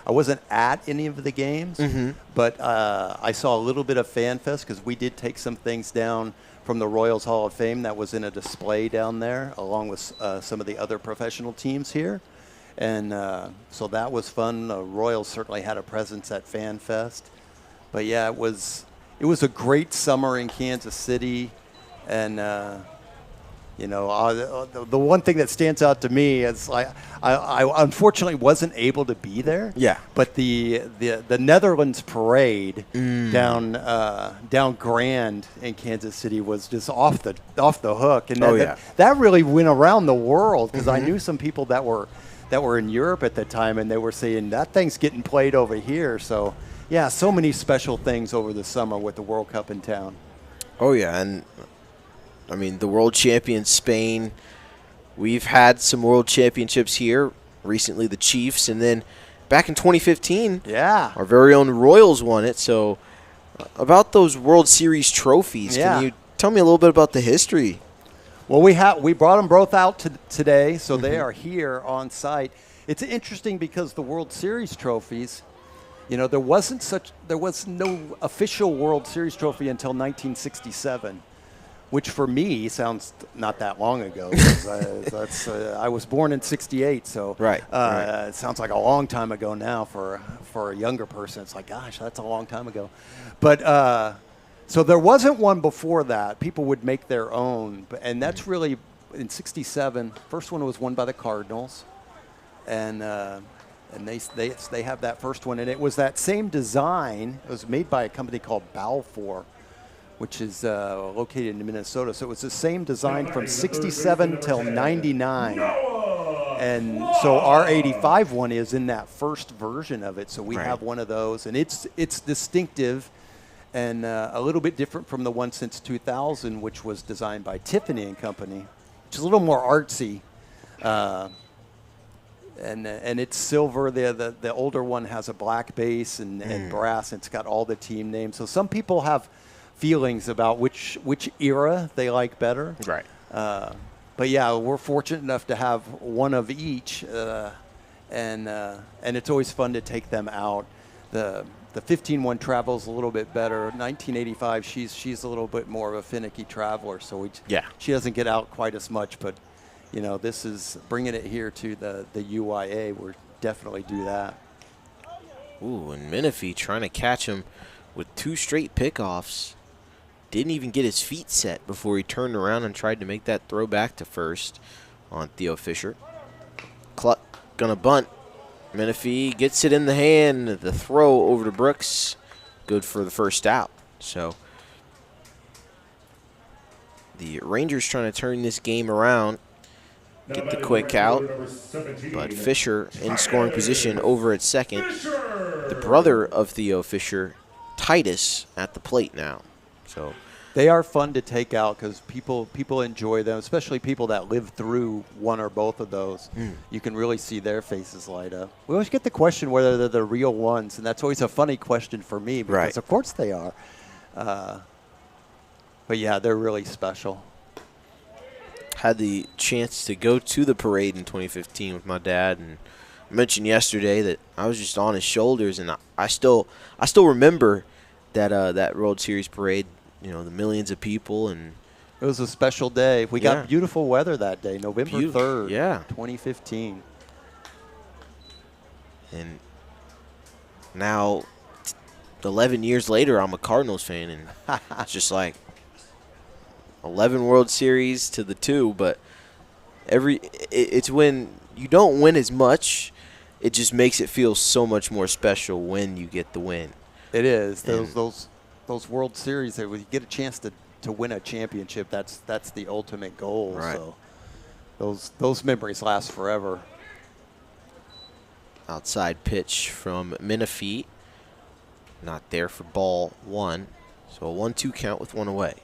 wasn't at any of the games, but I saw a little bit of Fan Fest because we did take some things down from the Royals Hall of Fame that was in a display down there, along with some of the other professional teams here. And so that was fun. The Royals certainly had a presence at Fan Fest. But yeah, it was a great summer in Kansas City, and You know, the one thing that stands out to me is I unfortunately wasn't able to be there. Yeah. But the Netherlands parade down Grand in Kansas City was just off the hook, and that really went around the world because I knew some people that were in Europe at the time, and they were saying that thing's getting played over here. So yeah, so many special things over the summer with the World Cup in town. Oh yeah, and I mean, the world champion Spain, we've had some world championships here, recently the Chiefs, and then back in 2015, our very own Royals won it. So about those World Series trophies, can you tell me a little bit about the history? Well, we brought them both out today, so they are here on site. It's interesting because the World Series trophies, you know, there was no official World Series trophy until 1967. Which for me sounds not that long ago. I was born in '68, so it sounds like a long time ago now for a younger person. It's like, gosh, that's a long time ago. But so there wasn't one before that. People would make their own, and that's really in '67. First one was won by the Cardinals, and they have that first one, and it was that same design. It was made by a company called Balfour, which is located in Minnesota. So it was the same design from 67 till 99. And so our 85 one is in that first version of it. So we have one of those, and it's distinctive and a little bit different from the one since 2000, which was designed by Tiffany & Company, which is a little more artsy. And it's silver. The older one has a black base and brass, and it's got all the team names. So some people have feelings about which era they like better. Right. But yeah, we're fortunate enough to have one of each, and it's always fun to take them out. The 15 one travels a little bit better. 1985, she's a little bit more of a finicky traveler, so she doesn't get out quite as much. But you know, this is bringing it here to the UIA. We'll definitely do that. Ooh, and Menifee trying to catch him with 2 straight pickoffs. Didn't even get his feet set before he turned around and tried to make that throw back to first on Theo Fisher. Cluck gonna bunt. Menifee gets it in the hand. The throw over to Brooks, good for the first out. So the Rangers trying to turn this game around, get the quick out, but Fisher in scoring position over at second. The brother of Theo Fisher, Titus, at the plate now. So they are fun to take out because people enjoy them, especially people that live through one or both of those. You can really see their faces light up. We always get the question whether they're the real ones, and that's always a funny question for me because of course they are. But yeah, they're really special. Had the chance to go to the parade in 2015 with my dad, and I mentioned yesterday that I was just on his shoulders, and I still remember that World Series parade. You know, the millions of people, and it was a special day. We got beautiful weather that day, November 3rd, 2015. And now, 11 years later, I'm a Cardinals fan, and it's just like 11 World Series to the 2. But it's when you don't win as much, it just makes it feel so much more special when you get the win. It is. Those World Series, that when you get a chance to win a championship, that's the ultimate goal. Right. So those memories last forever. Outside pitch from Menifee. Not there for ball 1. So a 1-2 count with 1 away.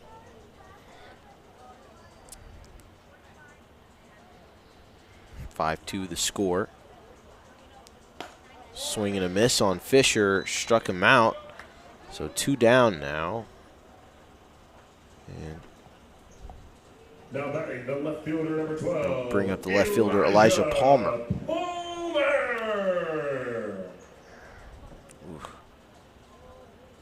(5-2) the score. Swing and a miss on Fisher. Struck him out. So 2 down now. And now batting the left fielder, number 12. Bring up the left fielder, Elijah Palmer.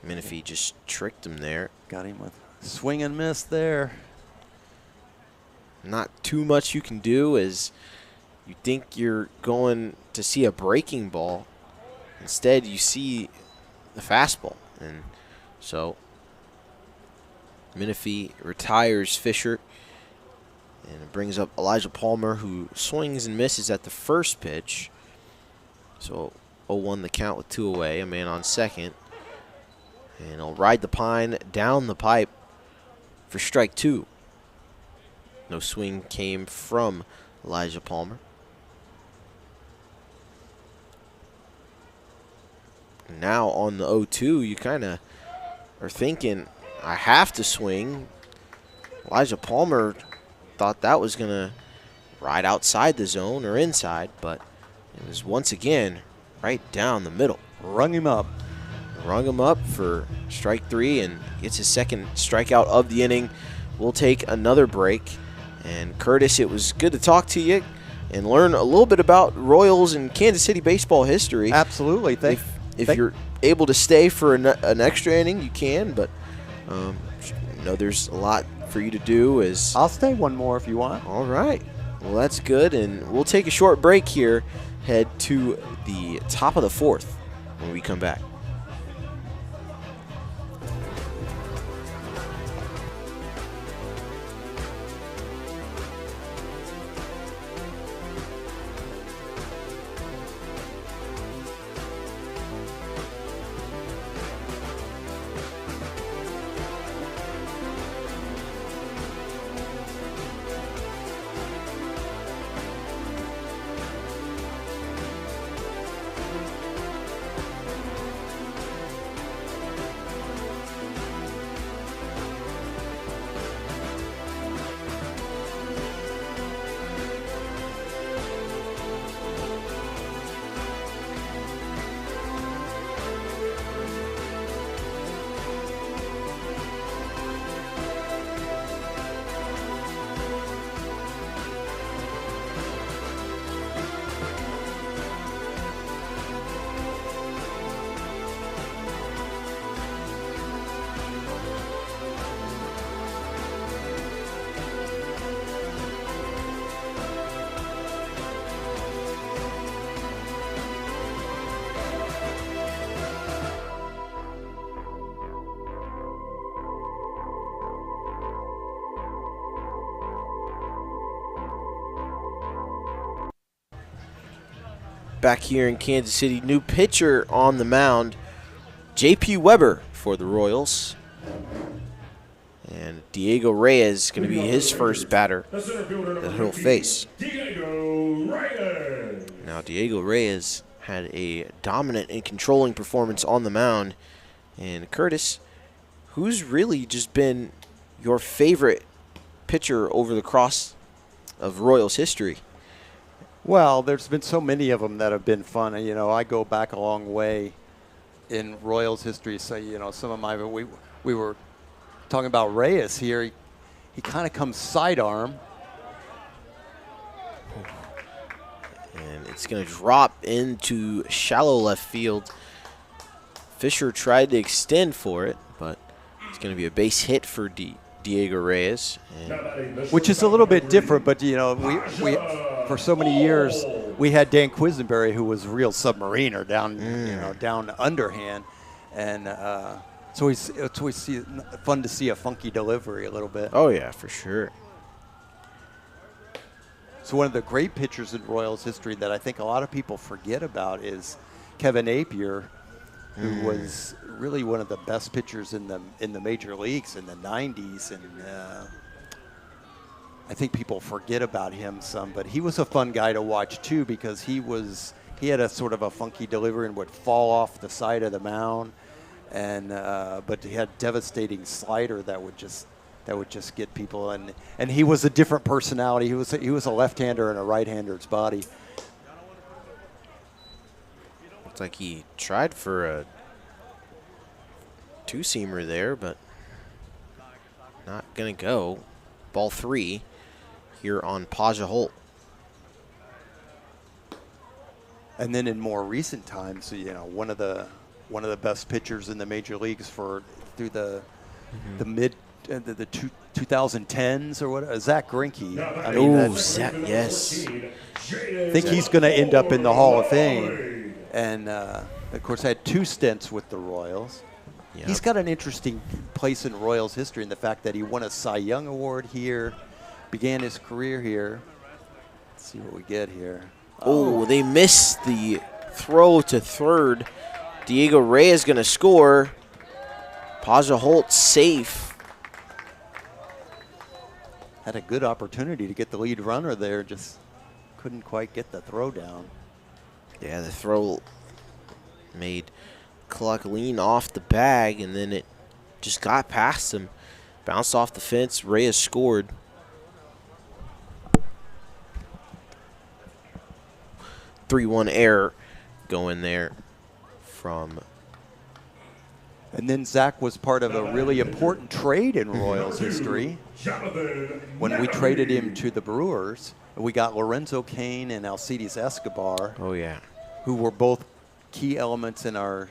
Menifee just tricked him there. Got him with swing and miss there. Not too much you can do as you think you're going to see a breaking ball. Instead, you see the fastball. And so Menifee retires Fisher. And it brings up Elijah Palmer, who swings and misses at the first pitch. So 0-1 the count with 2 away, a man on second. And he'll ride the pine down the pipe for strike 2. No swing came from Elijah Palmer. Now on the 0-2, you kind of are thinking, I have to swing. Elijah Palmer thought that was going to ride outside the zone or inside, but it was once again right down the middle. Rung him up. Rung him up for strike 3 and gets his second strikeout of the inning. We'll take another break. And Curtis, it was good to talk to you and learn a little bit about Royals and Kansas City baseball history. Absolutely. If you're able to stay for an extra inning, you can, but there's a lot for you to do. I'll stay one more if you want. All right. Well, that's good, and we'll take a short break here. Head to the top of the 4th when we come back. Back here in Kansas City, new pitcher on the mound, J.P. Weber for the Royals. And Diego Reyes is going to be his first batter that he'll face. Diego Reyes. Now, Diego Reyes had a dominant and controlling performance on the mound. And Curtis, who's really just been your favorite pitcher over the course of Royals history? Well, there's been so many of them that have been fun. You know, I go back a long way in Royals history. So, some of we were talking about Reyes here. He kind of comes sidearm. And it's going to drop into shallow left field. Fisher tried to extend for it, but it's going to be a base hit for Diego Reyes. Which is a little bit different, but, we for so many years, we had Dan Quisenberry, who was a real submariner down underhand. And it's always fun to see a funky delivery a little bit. Oh, yeah, for sure. So one of the great pitchers in Royals history that I think a lot of people forget about is Kevin Napier, who was really one of the best pitchers in the major leagues in the 90s. And I think people forget about him some, but he was a fun guy to watch too, because he had a sort of a funky delivery and would fall off the side of the mound, and but he had devastating slider that would just get people, and he was a different personality. He was a left-hander in a right-hander's body. Looks like he tried for a two-seamer there, but not gonna go. Ball 3 here on Paja Holt. And then in more recent times, one of the best pitchers in the major leagues through the mid the 2010s or what, Zach Greinke. Zach, yes. I think he's going to end up in the Hall of Fame, and of course had 2 stints with the Royals. Yep. He's got an interesting place in Royals history in the fact that he won a Cy Young Award here. began his career here. Let's see what we get here. Oh, they missed the throw to third. Diego Reyes going to score. Paja Holt safe. Had a good opportunity to get the lead runner there, just couldn't quite get the throw down. Yeah, the throw made Cluck lean off the bag, and then it just got past him. Bounced off the fence. Reyes scored. Three-one error going there from. And then Zach was part of a really important trade in Royals history. When we traded him to the Brewers, we got Lorenzo Cain and Alcides Escobar, Oh, yeah. who were both key elements in our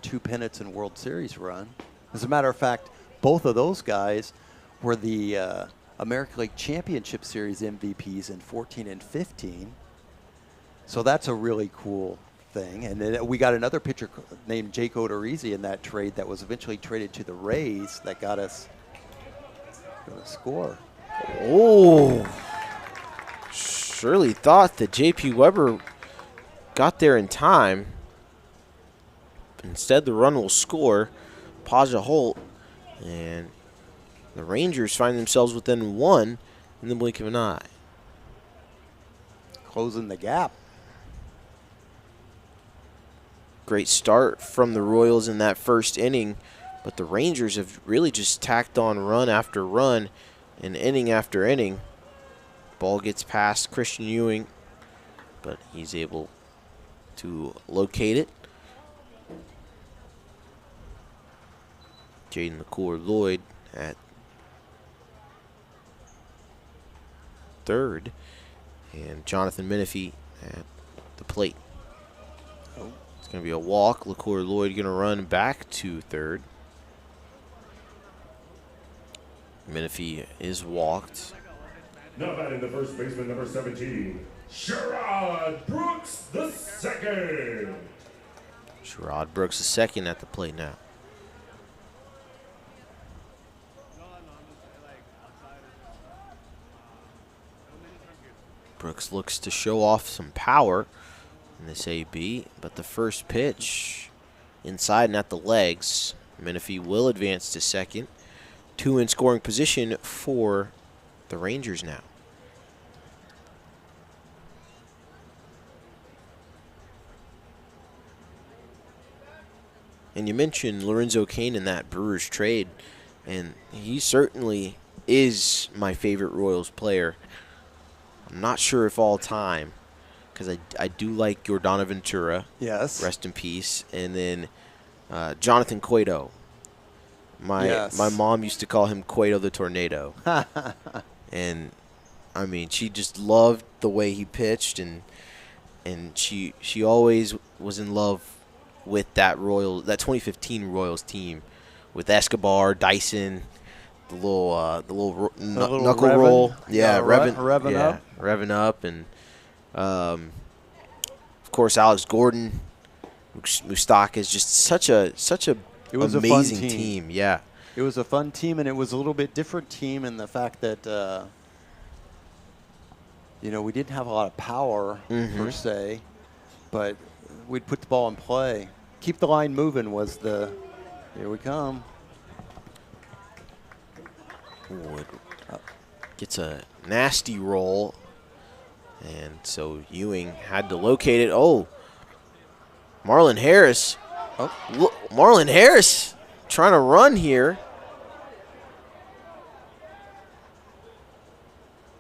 two pennants and World Series run. As a matter of fact, both of those guys were the American League Championship Series MVPs in 14 and 15. So that's a really cool thing. And then we got another pitcher named Jake Odorizzi in that trade that was eventually traded to the Rays that got us a score. Oh. Surely thought that J.P. Weber got there in time. Instead, the run will score. Paja Holt. And the Rangers find themselves within one in the blink of an eye. Closing the gap. Great start from the Royals in that first inning, but the Rangers have really just tacked on run after run and inning after inning. Ball gets past Christian Ewing, but he's able to locate it. Jaden LaCour-Lloyd at third, and Jonathan Menifee at the plate. It's going to be a walk. LaCour-Lloyd going to run back to third. Menifee is walked. Now batting the first baseman, number 17, Sherrod Brooks II. Sherrod Brooks the second at the plate now. Brooks looks to show off some power in this AB, but the first pitch inside and at the legs. Menifee will advance to second. Two in scoring position for the Rangers now. And you mentioned Lorenzo Cain in that Brewers trade, and he certainly is my favorite Royals player. I'm not sure if all time, because I do like Yordano Ventura. Yes. Rest in peace. And then Jonathan Cueto. My mom used to call him Cueto the Tornado. And, I mean, she just loved the way he pitched, and she always was in love with that 2015 Royals team with Escobar, Dyson, the little knuckle roll. Yeah, revving up. And, of course, Alex Gordon. Moustakas is just such a amazing team. Yeah. It was a fun team, and it was a little bit different team in the fact that, we didn't have a lot of power per se, but we'd put the ball in play. Keep the line moving was here we come. Wood gets a nasty roll, and so Ewing had to locate it. Oh, Marlon Harris. Oh, look, Marlon Harris trying to run here.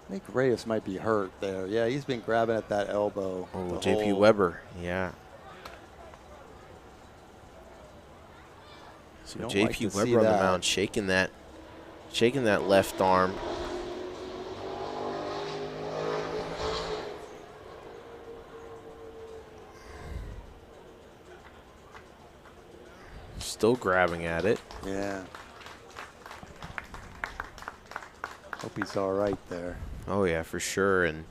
I think Reyes might be hurt there. Yeah, he's been grabbing at that elbow. Oh, J.P. Weber, yeah. So J.P. Weber on the mound, shaking that left arm. Still grabbing at it. Yeah. Hope he's all right there. Oh, yeah, for sure. And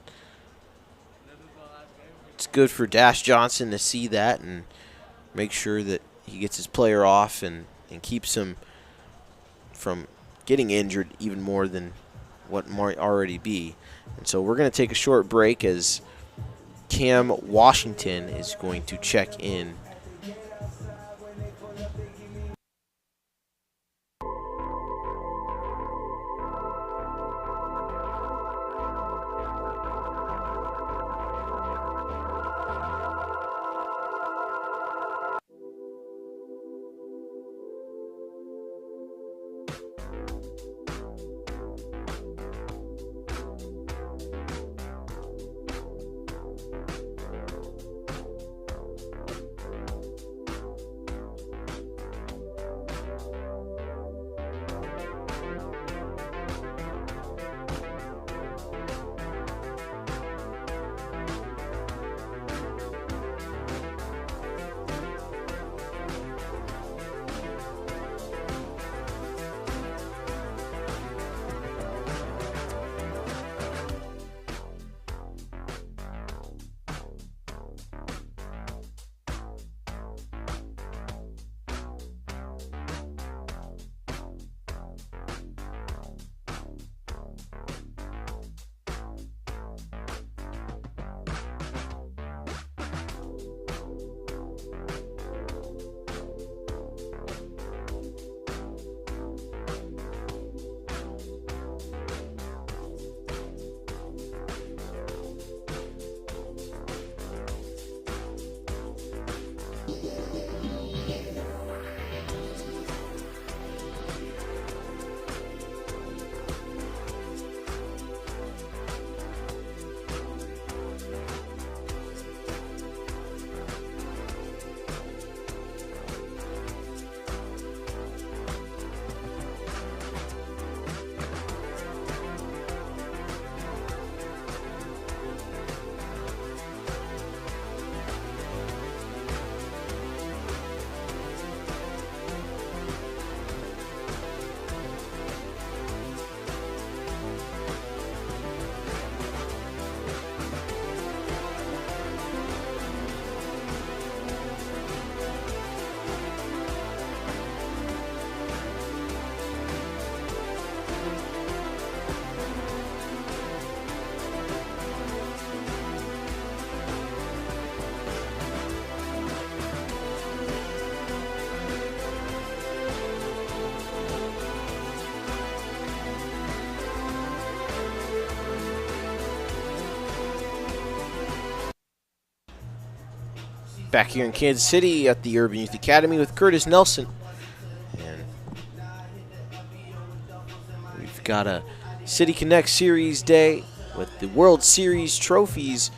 it's good for Dash Johnson to see that and make sure that he gets his player off and keeps him from getting injured even more than what might already be. And so we're going to take a short break as Cam Washington is going to check in. Back here in Kansas City at the Urban Youth Academy with Curtis Nelson. And we've got a City Connect Series Day with the World Series trophies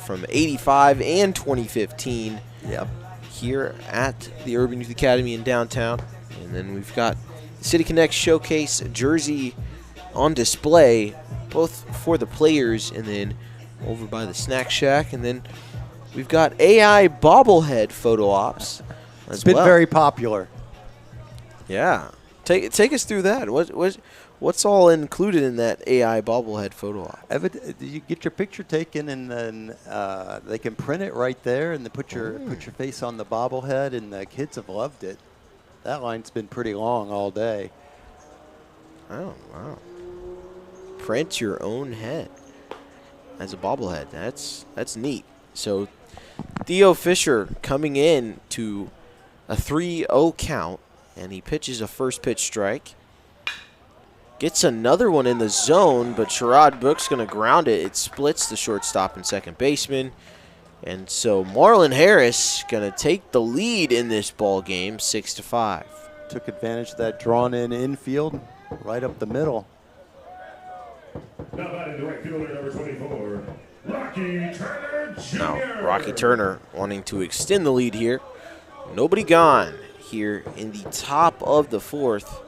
from 85 and 2015. Yep. Here at the Urban Youth Academy in downtown. And then we've got the City Connect Showcase jersey on display, both for the players and then over by the Snack Shack. And then we've got AI bobblehead photo ops as It's been well. very popular. Yeah. Take us through that. What's all included in that AI bobblehead photo op? You get your picture taken, and then they can print it right there, and then put your face on the bobblehead, and the kids have loved it. That line's been pretty long all day. Oh, wow. Print your own head as a bobblehead. That's neat. So Theo Fisher coming in to a 3-0 count, and he pitches a first pitch strike. Gets another one in the zone, but Sherrod Book's going to ground it. It splits the shortstop and second baseman. And so Marlon Harris going to take the lead in this ball game, 6-5. Took advantage of that drawn-in infield right up the middle. Now batting the right fielder, number 24, Rocky Turner Jr. Now, Rocky Turner wanting to extend the lead here. Nobody gone here in the top of the fourth.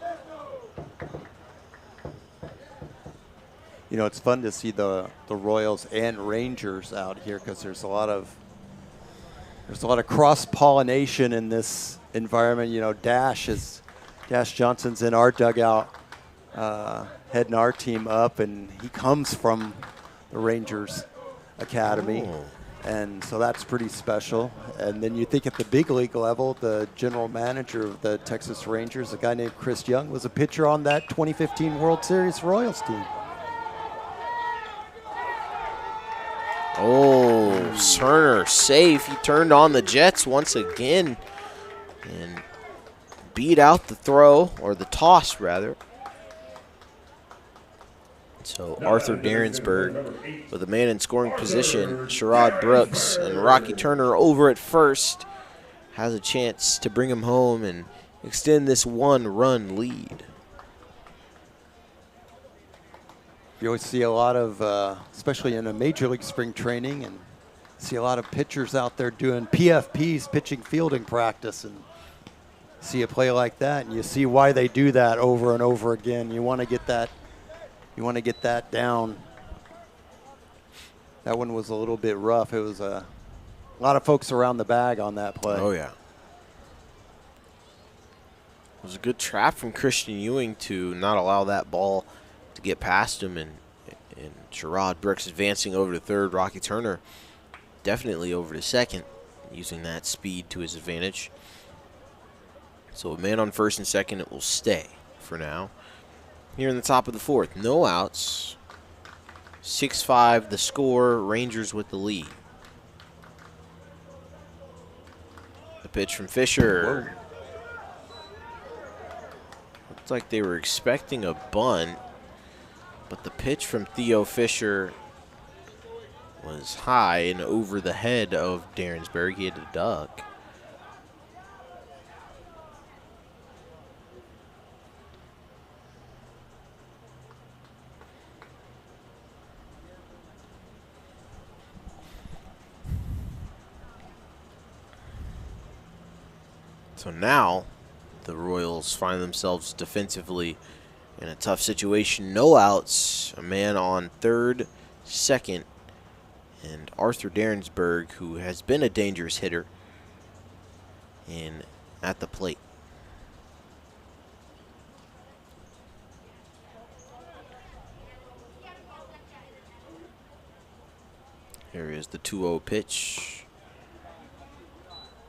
You know, it's fun to see the Royals and Rangers out here because there's a lot of cross-pollination in this environment. You know, Dash Johnson's in our dugout, heading our team up, and he comes from the Rangers Academy. Oh. And so that's pretty special. And then you think at the big league level, the general manager of the Texas Rangers, a guy named Chris Young, was a pitcher on that 2015 World Series Royals team. Oh, Cerner safe. He turned on the Jets once again and beat out the throw, or the toss, rather. So Arthur Dariensburg with a man in scoring position. Sherrod Brooks and Rocky Turner over at first has a chance to bring him home and extend this one-run lead. You always see a lot of, especially in a major league spring training, and see a lot of pitchers out there doing PFPs, pitching fielding practice, and see a play like that, and you see why they do that over and over again. You want to get that. You want to get that down. That one was a little bit rough. It was a lot of folks around the bag on that play. Oh, yeah. It was a good trap from Christian Ewing to not allow that ball to get past him, and Sherrod Brooks advancing over to third. Rocky Turner definitely over to second, using that speed to his advantage. So a man on first and second, it will stay for now. Here in the top of the fourth, no outs. 6-5 the score, Rangers with the lead. The pitch from Fisher. Looks like they were expecting a bunt, but the pitch from Theo Fisher was high and over the head of Dariensburg. He had a duck. So now the Royals find themselves defensively in a tough situation. No outs, a man on third, second, and Arthur Dariensburg, who has been a dangerous hitter, at the plate. Here is the 2-0 pitch.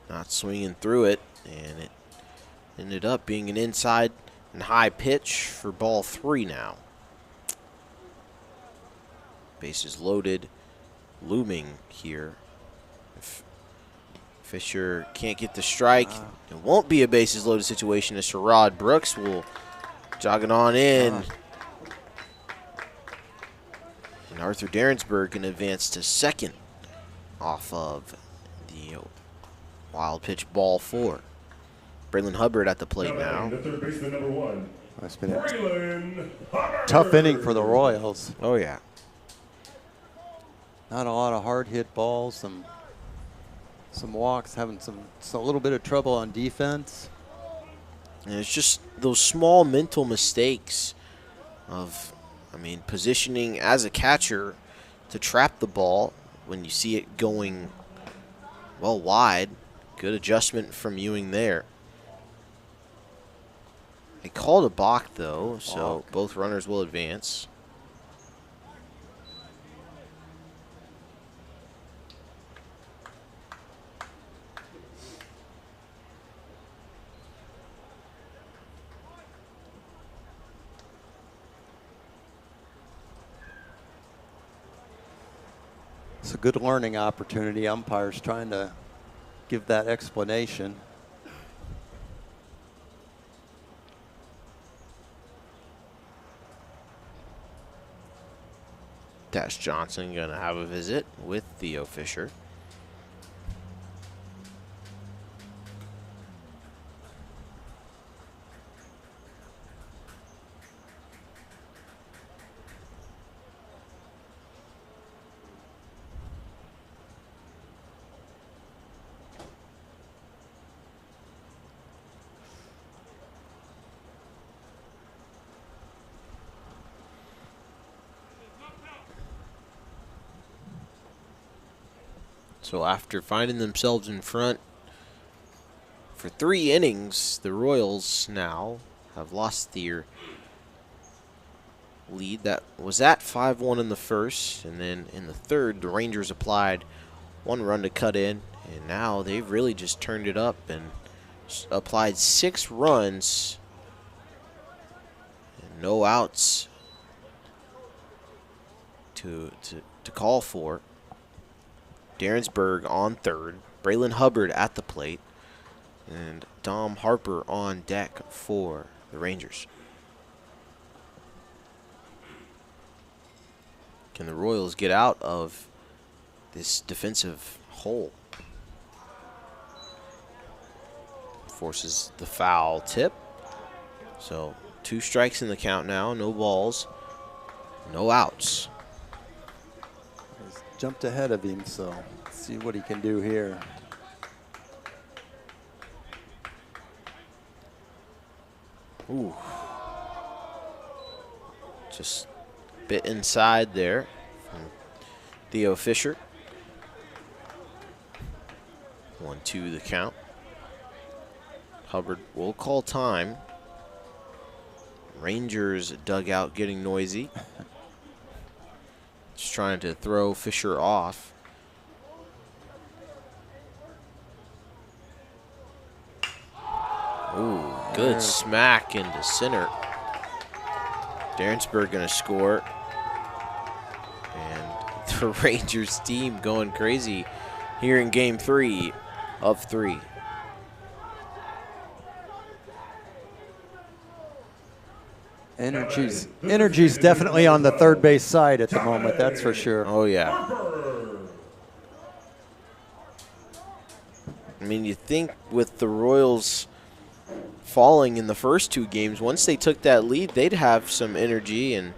Not swinging through it, and it ended up being an inside and high pitch for ball 3 now. Bases loaded, looming here. If Fisher can't get the strike, it won't be a bases loaded situation, as Sherrod Brooks will jog it on in. And Arthur Dariensburg can advance to second off of the wild pitch ball 4. Braylon Hubbard at the plate now. The third baseman, number 1. It's been a Braylon Hubbard. tough inning for the Royals. Oh, yeah. Not a lot of hard hit balls, some walks, having a little bit of trouble on defense. And it's just those small mental mistakes of, positioning as a catcher to trap the ball when you see it going well wide. Good adjustment from Ewing there. They called a balk, though, so both runners will advance. It's a good learning opportunity. Umpires trying to give that explanation. Dash Johnson going to have a visit with Theo Fisher. So after finding themselves in front for 3 innings, the Royals now have lost their lead. That was at 5-1 in the first, and then in the third, the Rangers applied 1 run to cut in, and now they've really just turned it up and applied 6 runs and no outs to call for. Darrensburg on third. Braylon Hubbard at the plate. And Dom Harper on deck for the Rangers. Can the Royals get out of this defensive hole? Forces the foul tip. So 2 strikes in the count now, no balls, no outs. He's jumped ahead of him, so let's see what he can do here. Ooh. Just a bit inside there from Theo Fisher. 1-2 the count. Hubbard will call time. Rangers dugout getting noisy. Just trying to throw Fisher off. Ooh, good smack into center. Darrensburg gonna score. And the Rangers team going crazy here in game 3 of 3. Energy's definitely on the third base side at the moment, that's for sure. Oh, yeah. I mean, you think with the Royals falling in the first 2 games, once they took that lead, they'd have some energy and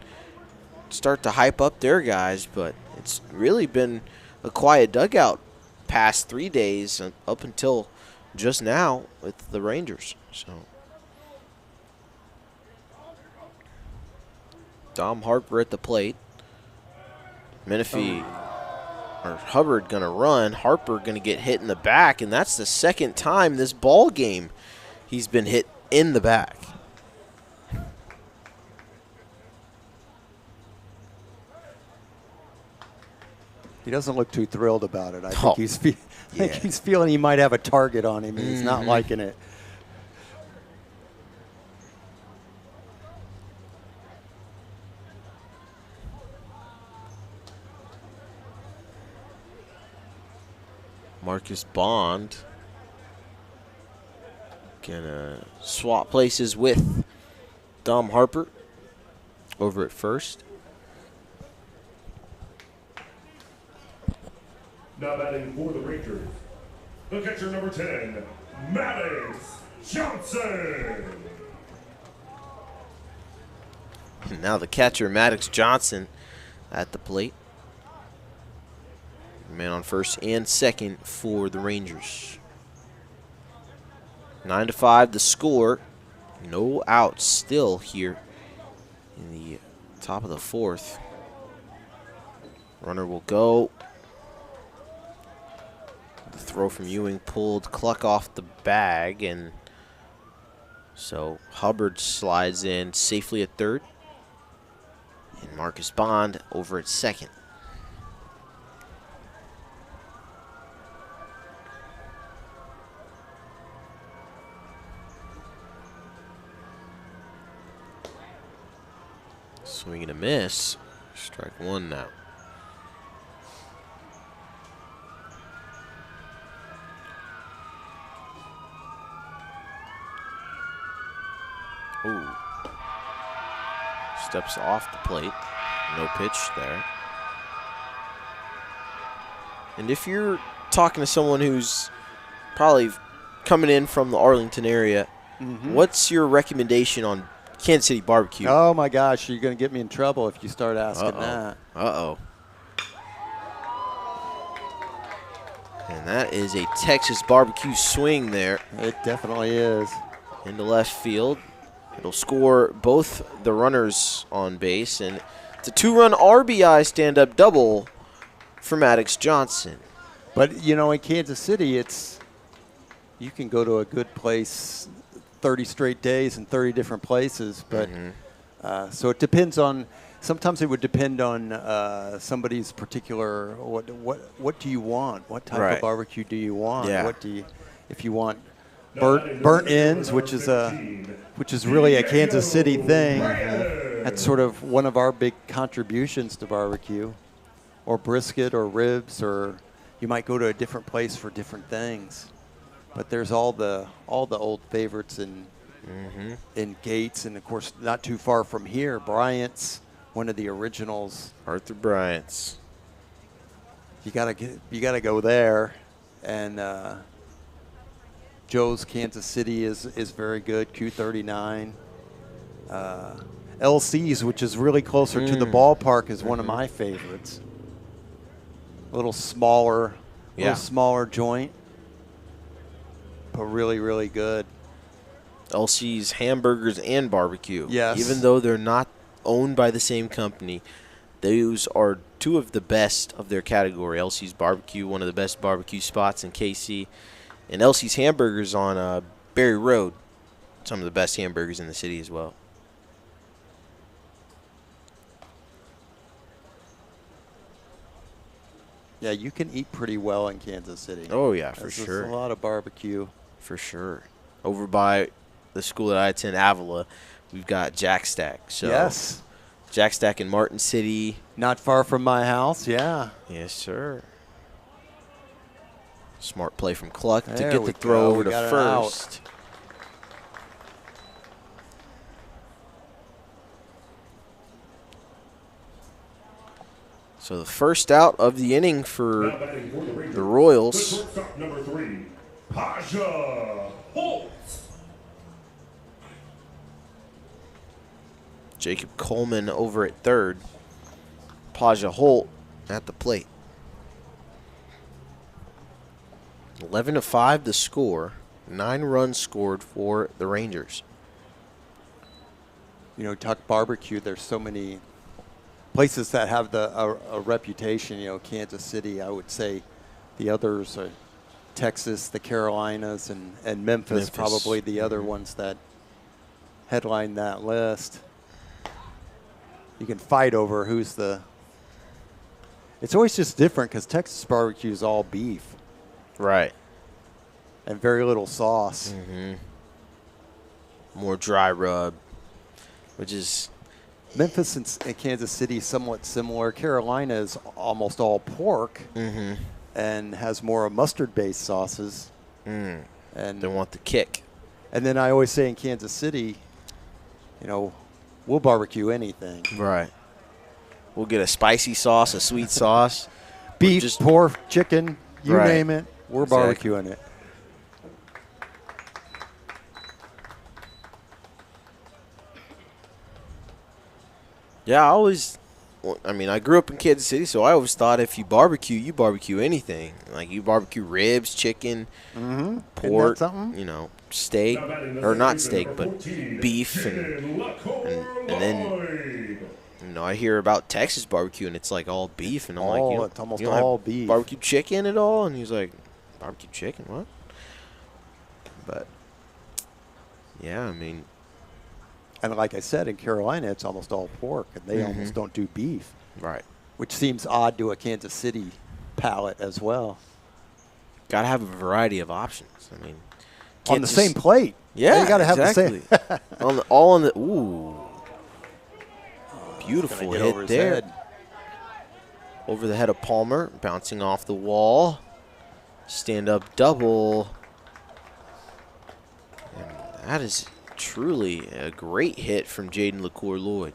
start to hype up their guys, but it's really been a quiet dugout past 3 days up until just now with the Rangers. So Dom Harper at the plate. Menifee or Hubbard gonna run. Harper gonna get hit in the back, and that's the second time this ball game he's been hit in the back. He doesn't look too thrilled about it. I think he's feeling he might have a target on him, and he's not liking it. Marcus Bond gonna swap places with Dom Harper over at first. Now batting for the Rangers, the catcher number 10, Maddox Johnson. And now the catcher, Maddox Johnson, at the plate. Man on first and second for the Rangers. 9-5 the score. No outs still here in the top of the 4th. Runner will go. The throw from Ewing pulled Cluck off the bag, and so Hubbard slides in safely at third. And Marcus Bond over at second. Swing and a miss. Strike 1 now. Ooh. Steps off the plate. No pitch there. And if you're talking to someone who's probably coming in from the Arlington area, what's your recommendation on Kansas City barbecue? Oh, my gosh, you're going to get me in trouble if you start asking that. Uh-oh. And that is a Texas barbecue swing there. It definitely is. Into left field. It'll score both the runners on base, and it's a 2-run RBI stand-up double for Maddox Johnson. But, you know, in Kansas City, you can go to a good place 30 straight days in 30 different places. But so it depends on, sometimes it would depend on somebody's particular, what do you want? What type of barbecue do you want? Yeah. What do you, if you want burnt ends, which is really a Kansas City thing. That's sort of one of our big contributions to barbecue, or brisket or ribs, or you might go to a different place for different things. But there's all the old favorites in Gates, and of course not too far from here, Bryant's, one of the originals. Arthur Bryant's. You gotta go there, and Joe's Kansas City is very good. Q39, LC's, which is really closer to the ballpark, is one of my favorites. A little smaller joint, but really good. LC's hamburgers and barbecue. Yes. Even though they're not owned by the same company, those are two of the best of their category. LC's Barbecue, one of the best barbecue spots in KC, and LC's Hamburgers on Berry Road, some of the best hamburgers in the city as well. Yeah, you can eat pretty well in Kansas City. Oh, yeah, for There's sure. a lot of barbecue. For sure. Over by the school that I attend, Avila, we've got Jack Stack. So Yes. Jack Stack in Martin City. Not far from my house, yeah. Yes, sir. Smart play from Cluck to There get we the throw go. over We to got it out. first. So the first out of the inning for Now batting for the Rangers, the Royals. the shortstop number 3, Paja Holt. Jacob Coleman over at third. Paja Holt at the plate. 11-5 the score. 9 runs scored for the Rangers. You know, talk barbecue, there's so many places that have a reputation. You know, Kansas City, I would say. The others are Texas, the Carolinas, and Memphis. Probably the other ones that headline that list. You can fight over who's the. It's always just different because Texas barbecue is all beef Right. and very little sauce. More dry rub, which is Memphis and Kansas City somewhat similar. Carolina is almost all pork and has more mustard-based sauces. And they want the kick. and then I always say in Kansas City, you know, we'll barbecue anything. Right. We'll get a spicy sauce, a sweet sauce. Beef, just- pork, chicken, you Right. name it, we're Exactly. barbecuing it. Yeah, I grew up in Kansas City, so I always thought if you barbecue anything. Like you barbecue ribs, chicken, pork, something? Steak, Now batting the or not second steak, baseman, but number 14, beef. And then, I hear about Texas barbecue, and it's like all beef. And I'm like, It's almost you don't have all beef. barbecue chicken at all? And he's like, barbecue chicken? What? But, yeah, And like I said, in Carolina, it's almost all pork, and they almost don't do beef, right. which seems odd to a Kansas City palate as well. Got to have a variety of options. On can't the just- same plate. Yeah, you got to have exactly. the same. all on the ooh, beautiful Get hit over his there. head. Over the head of Palmer, bouncing off the wall. Stand up double. And that is truly a great hit from Jaden LaCour-Lloyd.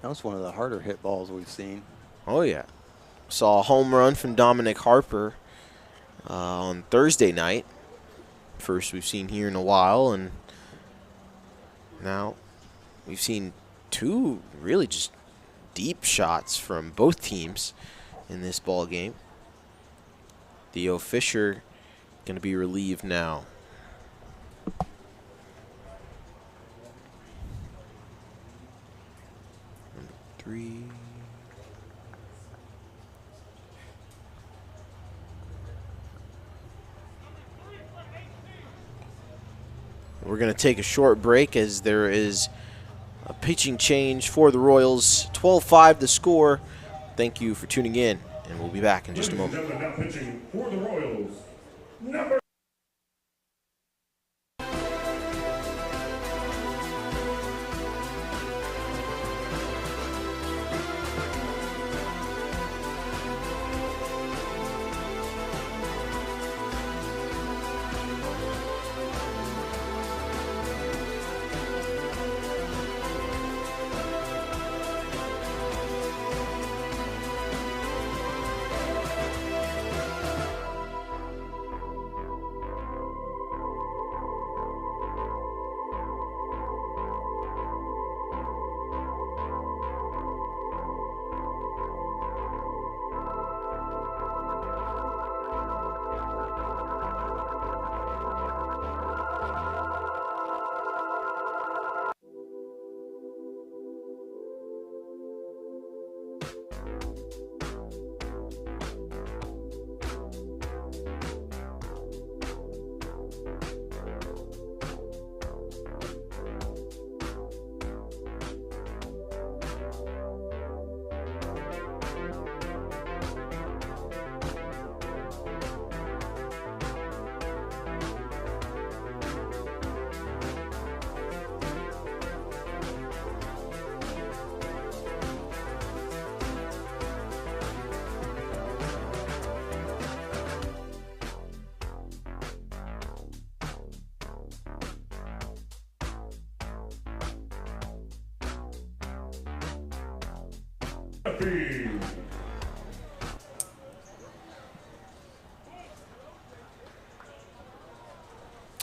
That was one of the harder hit balls we've seen. Oh yeah, saw a home run from Dominic Harper on Thursday night. First we've seen here in a while, and now we've seen 2 really just deep shots from both teams in this ball game. Theo Fisher going to be relieved now. Number 3. We're going to take a short break as there is a pitching change for the Royals. 12-5 the score. Thank you for tuning in, and we'll be back in just a Ladies and moment. gentlemen, now pitching for the Royals, number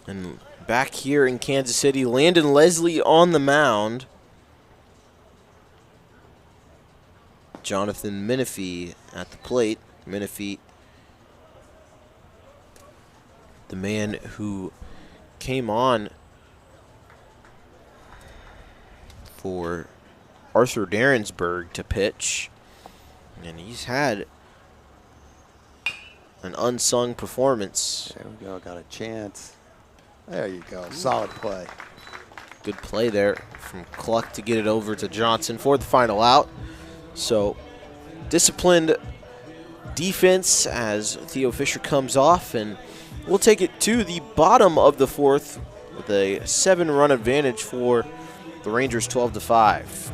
And back here in Kansas City, Landon Leslie on the mound. Jonathan Menifee at the plate. Menifee, the man who came on for Arthur Darrensburg to pitch. And he's had an unsung performance. There we go. Got a chance. There you go. Solid play. Good play there from Cluck to get it over to Johnson for the final out. So disciplined defense as Theo Fisher comes off, and we'll take it to the bottom of the fourth with a 7-run advantage for the Rangers, 12-5.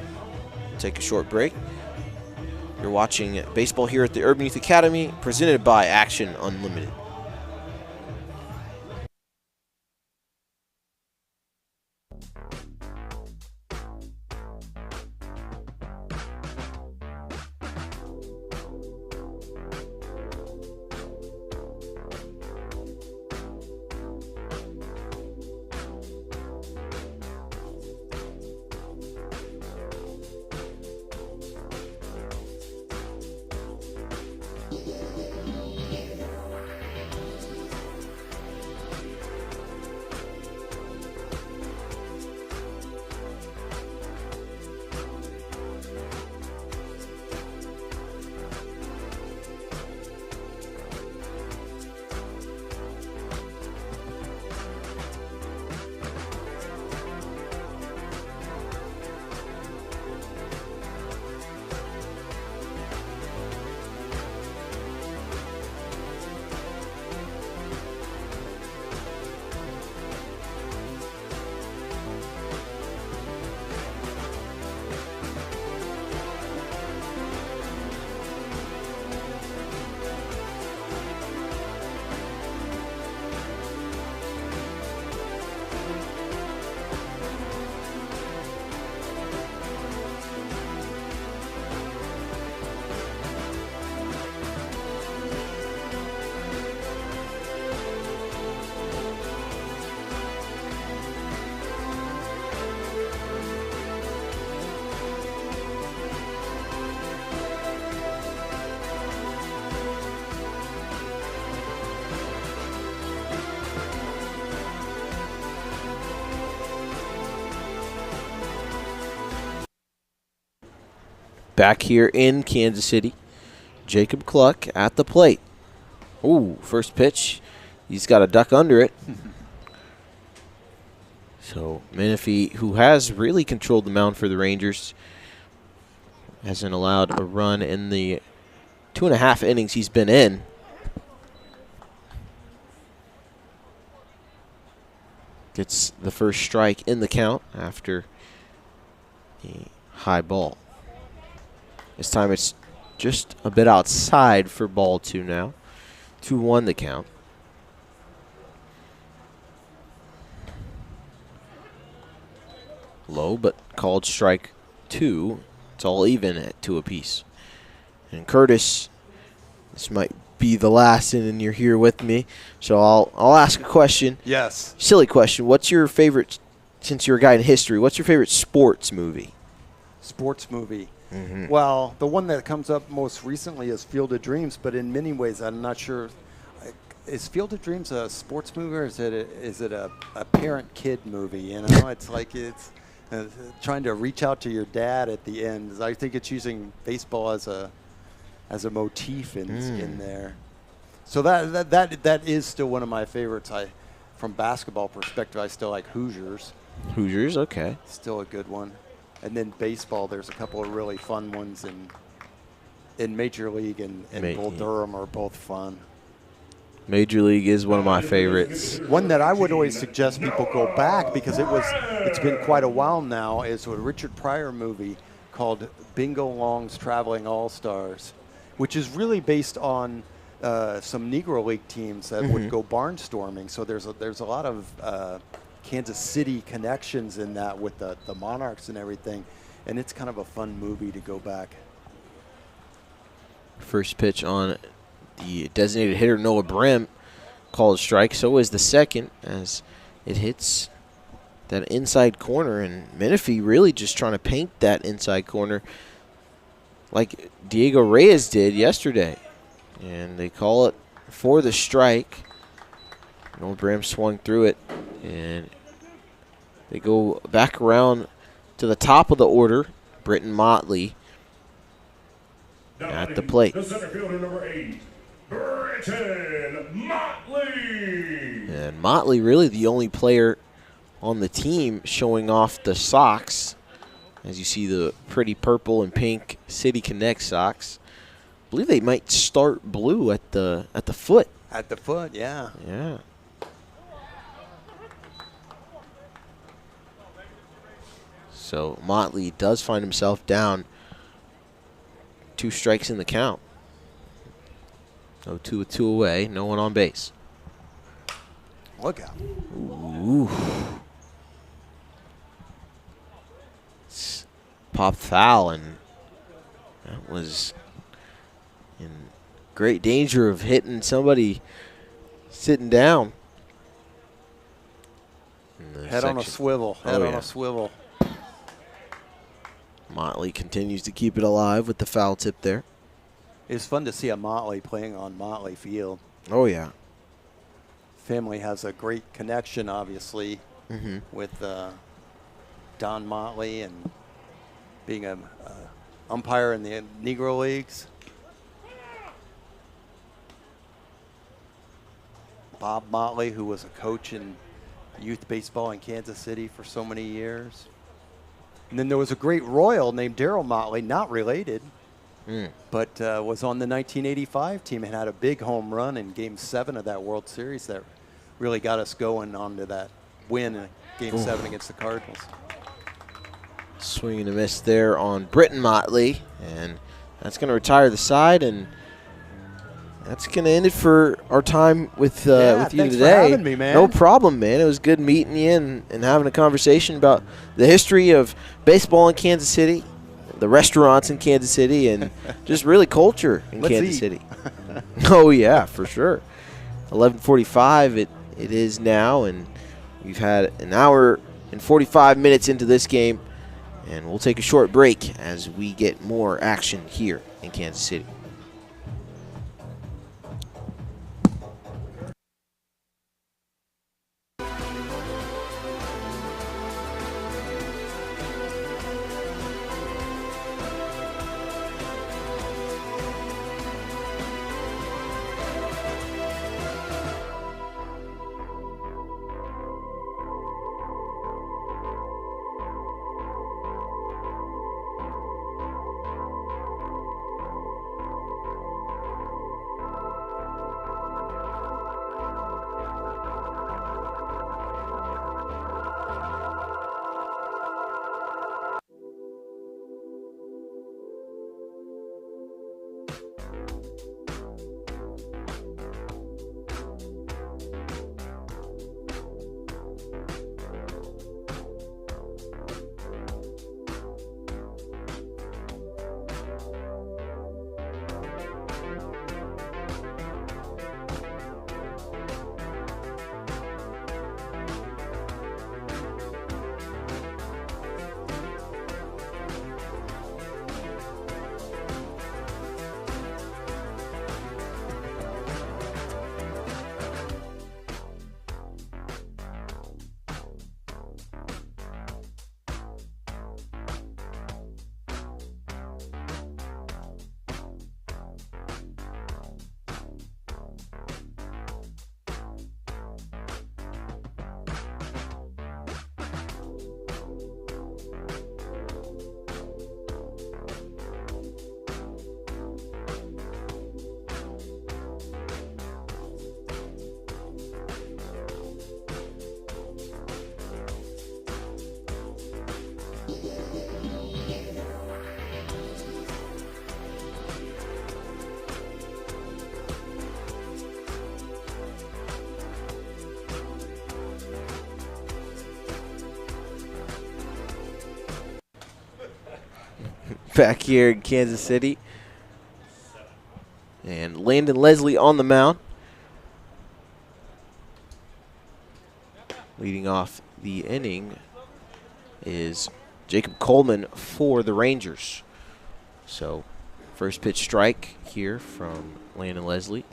Take a short break. You're watching baseball here at the Urban Youth Academy, presented by Action Unlimited. Back here in Kansas City, Jacob Cluck at the plate. Ooh, first pitch. He's got a duck under it. So Menifee, who has really controlled the mound for the Rangers, hasn't allowed a run in the 2.5 innings he's been in. Gets the first strike in the count after the high ball. This time it's just a bit outside for ball 2 now. 2-1 the count. Low, but called strike 2. It's all even at 2 apiece. And Curtis, this might be the last inning you're here with me, so I'll ask a question. Yes. Silly question. What's your favorite, since you're a guy in history, what's your favorite sports movie? Sports movie. Mm-hmm. Well, the one that comes up most recently is Field of Dreams, but in many ways I'm not sure. Is Field of Dreams a sports movie, or is it a parent-kid movie? You know, it's like it's trying to reach out to your dad at the end. I think it's using baseball as a motif in there. So that is still one of my favorites. From basketball perspective, I still like Hoosiers. Hoosiers, okay. Still a good one. And then baseball, there's a couple of really fun ones in Major League and Bull Durham are both fun. Major League is one of my favorites. One that I would always suggest people go back, because it's been quite a while now, is a Richard Pryor movie called Bingo Long's Traveling All-Stars, which is really based on some Negro League teams that would go barnstorming. So there's a lot of Kansas City connections in that with the Monarchs and everything, and it's kind of a fun movie to go back. First pitch on the designated hitter, Noah Brim, called a strike. So is the second as it hits that inside corner. And Menifee really just trying to paint that inside corner like Diego Reyes did yesterday. And they call it for the strike. Noah Brim swung through it. And they go back around to the top of the order. Britton Motley at the plate. The center fielder, number 8, Britton Motley. And Motley really the only player on the team showing off the socks. As you see the pretty purple and pink City Connect socks. I believe they might start blue at the foot. At the foot, yeah. Yeah. So Motley does find himself down 2 strikes in the count. 0-2 with 2 away, no one on base. Look out. Ooh. Popped foul, and that was in great danger of hitting somebody sitting down. Head on a swivel. Head on a swivel. Motley continues to keep it alive with the foul tip there. It's fun to see a Motley playing on Motley Field. Oh, yeah. Family has a great connection, obviously, with Don Motley and being an umpire in the Negro Leagues. Bob Motley, who was a coach in youth baseball in Kansas City for so many years. And then there was a great Royal named Darryl Motley, not related, but was on the 1985 team and had a big home run in Game 7 of that World Series that really got us going onto that win in Game 7 against the Cardinals. Swing and a miss there on Britton Motley, and that's going to retire the side, and that's going to end it for our time with you thanks today. for having me, man. No problem, man. It was good meeting you and having a conversation about the history of baseball in Kansas City, the restaurants in Kansas City, and just really culture in Kansas City. Oh, yeah, for sure. 11:45 it is now, and we've had an hour and 45 minutes into this game, and we'll take a short break as we get more action here in Kansas City. Back here in Kansas City. And Landon Leslie on the mound. Leading off the inning is Jacob Coleman for the Rangers. So, first pitch strike here from Landon Leslie.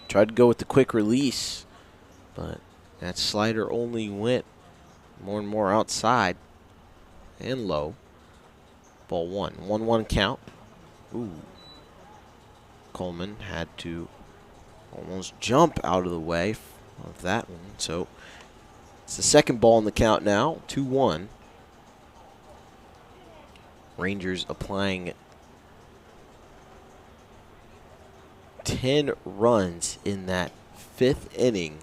Tried to go with the quick release, but that slider only went more and more outside and low. Ball 1. 1-1 count. Ooh. Coleman had to almost jump out of the way of that one. So it's the second ball in the count now. 2-1. Rangers applying 10 runs in that fourth inning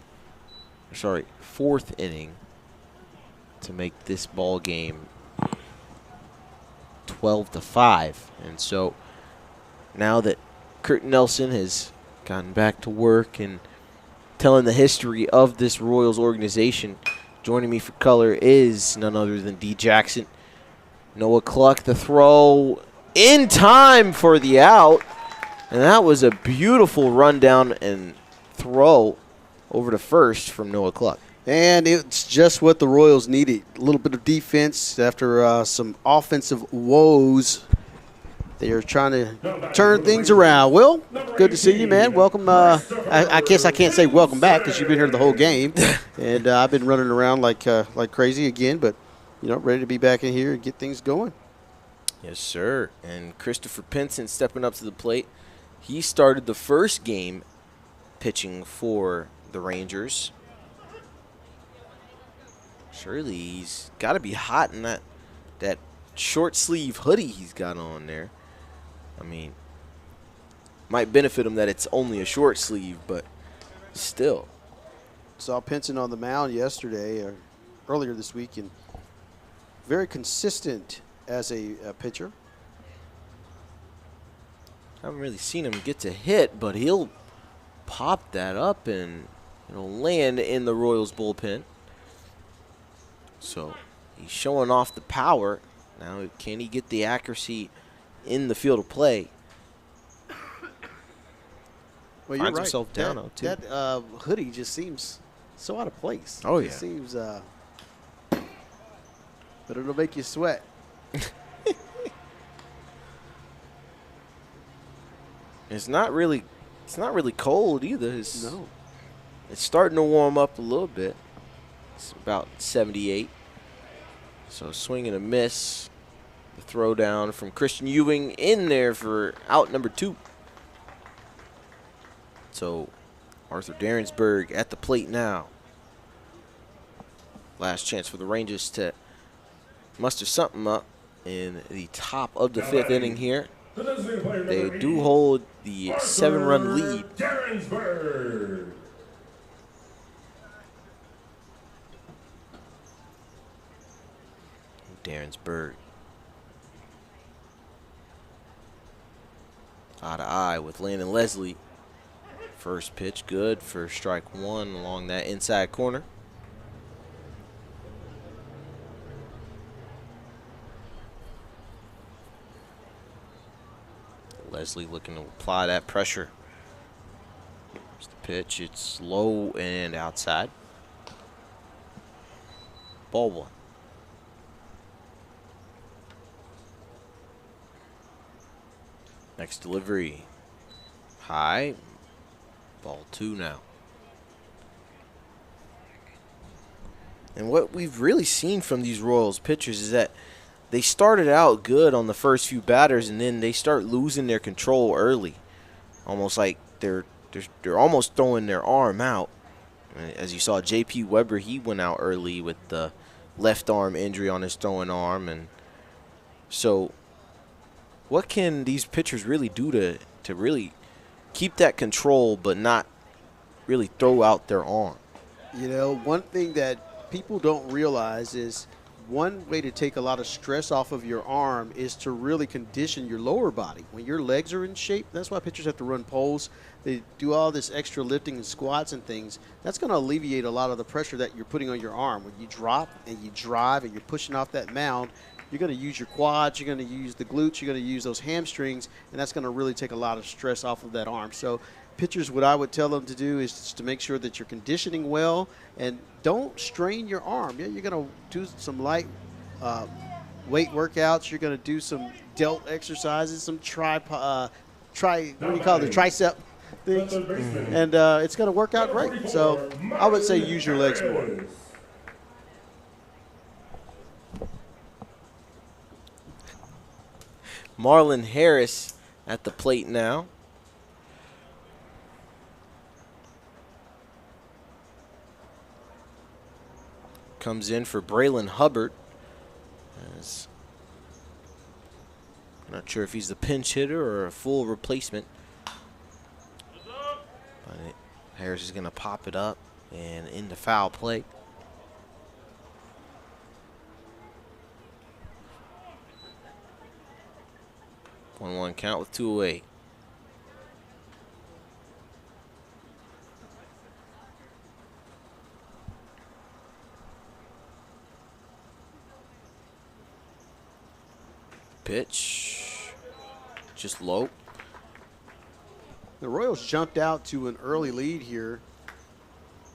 to make this ball game 12-5. And so now that Curtin Nelson has gotten back to work and telling the history of this Royals organization, joining me for color is none other than D. Jackson. Noah Cluck, the throw in time for the out. And that was a beautiful rundown and throw over to first from Noah Cluck. And it's just what the Royals needed. A little bit of defense after some offensive woes. They are trying to turn things around. Will, good to see you, man. Welcome. I guess I can't say welcome back because you've been here the whole game. And I've been running around like crazy again, but, ready to be back in here and get things going. Yes, sir. And Christopher Pinson stepping up to the plate. He started the first game pitching for the Rangers. Surely he's got to be hot in that short sleeve hoodie he's got on there. I mean, might benefit him that it's only a short sleeve, but still. Saw Pinson on the mound yesterday or earlier this week, and very consistent as a pitcher. I haven't really seen him get to hit, but he'll pop that up and it'll land in the Royals bullpen. So he's showing off the power. Now, can he get the accuracy in the field of play? Well, Finds you're right. himself down 0-2. That hoodie just seems so out of place. Oh, yeah. It seems, but it'll make you sweat. It's not really cold either. No. It's starting to warm up a little bit. It's about 78. So swing and a miss. The throw down from Christian Ewing in there for out number 2. So Arthur Darinsburg at the plate now. Last chance for the Rangers to muster something up in the top of the 5th inning here. They do hold the 7-run lead. Darinsburg. Darinsburg. Eye to eye with Landon Leslie. First pitch good for strike 1 along that inside corner. Leslie looking to apply that pressure. Here's the pitch. It's low and outside. Ball 1. Next delivery. High. Ball 2 now. And what we've really seen from these Royals pitchers is that they started out good on the first few batters, and then they start losing their control early. Almost like they're almost throwing their arm out. As you saw, J.P. Weber, he went out early with the left arm injury on his throwing arm. And so what can these pitchers really do to really keep that control but not really throw out their arm? One thing that people don't realize is one way to take a lot of stress off of your arm is to really condition your lower body. When your legs are in shape, that's why pitchers have to run poles. They do all this extra lifting and squats and things. That's going to alleviate a lot of the pressure that you're putting on your arm. When you drop and you drive and you're pushing off that mound, you're going to use your quads, you're going to use the glutes, you're going to use those hamstrings, and that's going to really take a lot of stress off of that arm. So pitchers, what I would tell them to do is just to make sure that you're conditioning well and don't strain your arm. Yeah, you're going to do some light weight workouts. You're going to do some delt exercises, some what do you call it, the tricep things, and it's going to work out great. So I would say use your legs more. Marlon Harris at the plate now. Comes in for Braylon Hubbard. Not sure if he's the pinch hitter or a full replacement. But Harris is going to pop it up and into foul play. One count with 2 away. Pitch, just low. The Royals jumped out to an early lead here.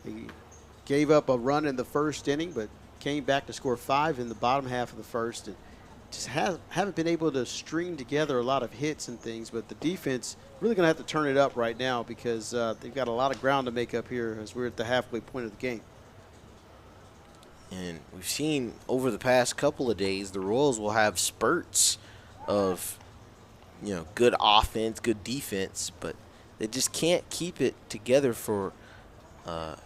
They gave up a run in the first inning, but came back to score 5 in the bottom half of the first. And just haven't been able to string together a lot of hits and things, but the defense really going to have to turn it up right now because they've got a lot of ground to make up here as we're at the halfway point of the game. And we've seen over the past couple of days, the Royals will have spurts of, good offense, good defense, but they just can't keep it together for a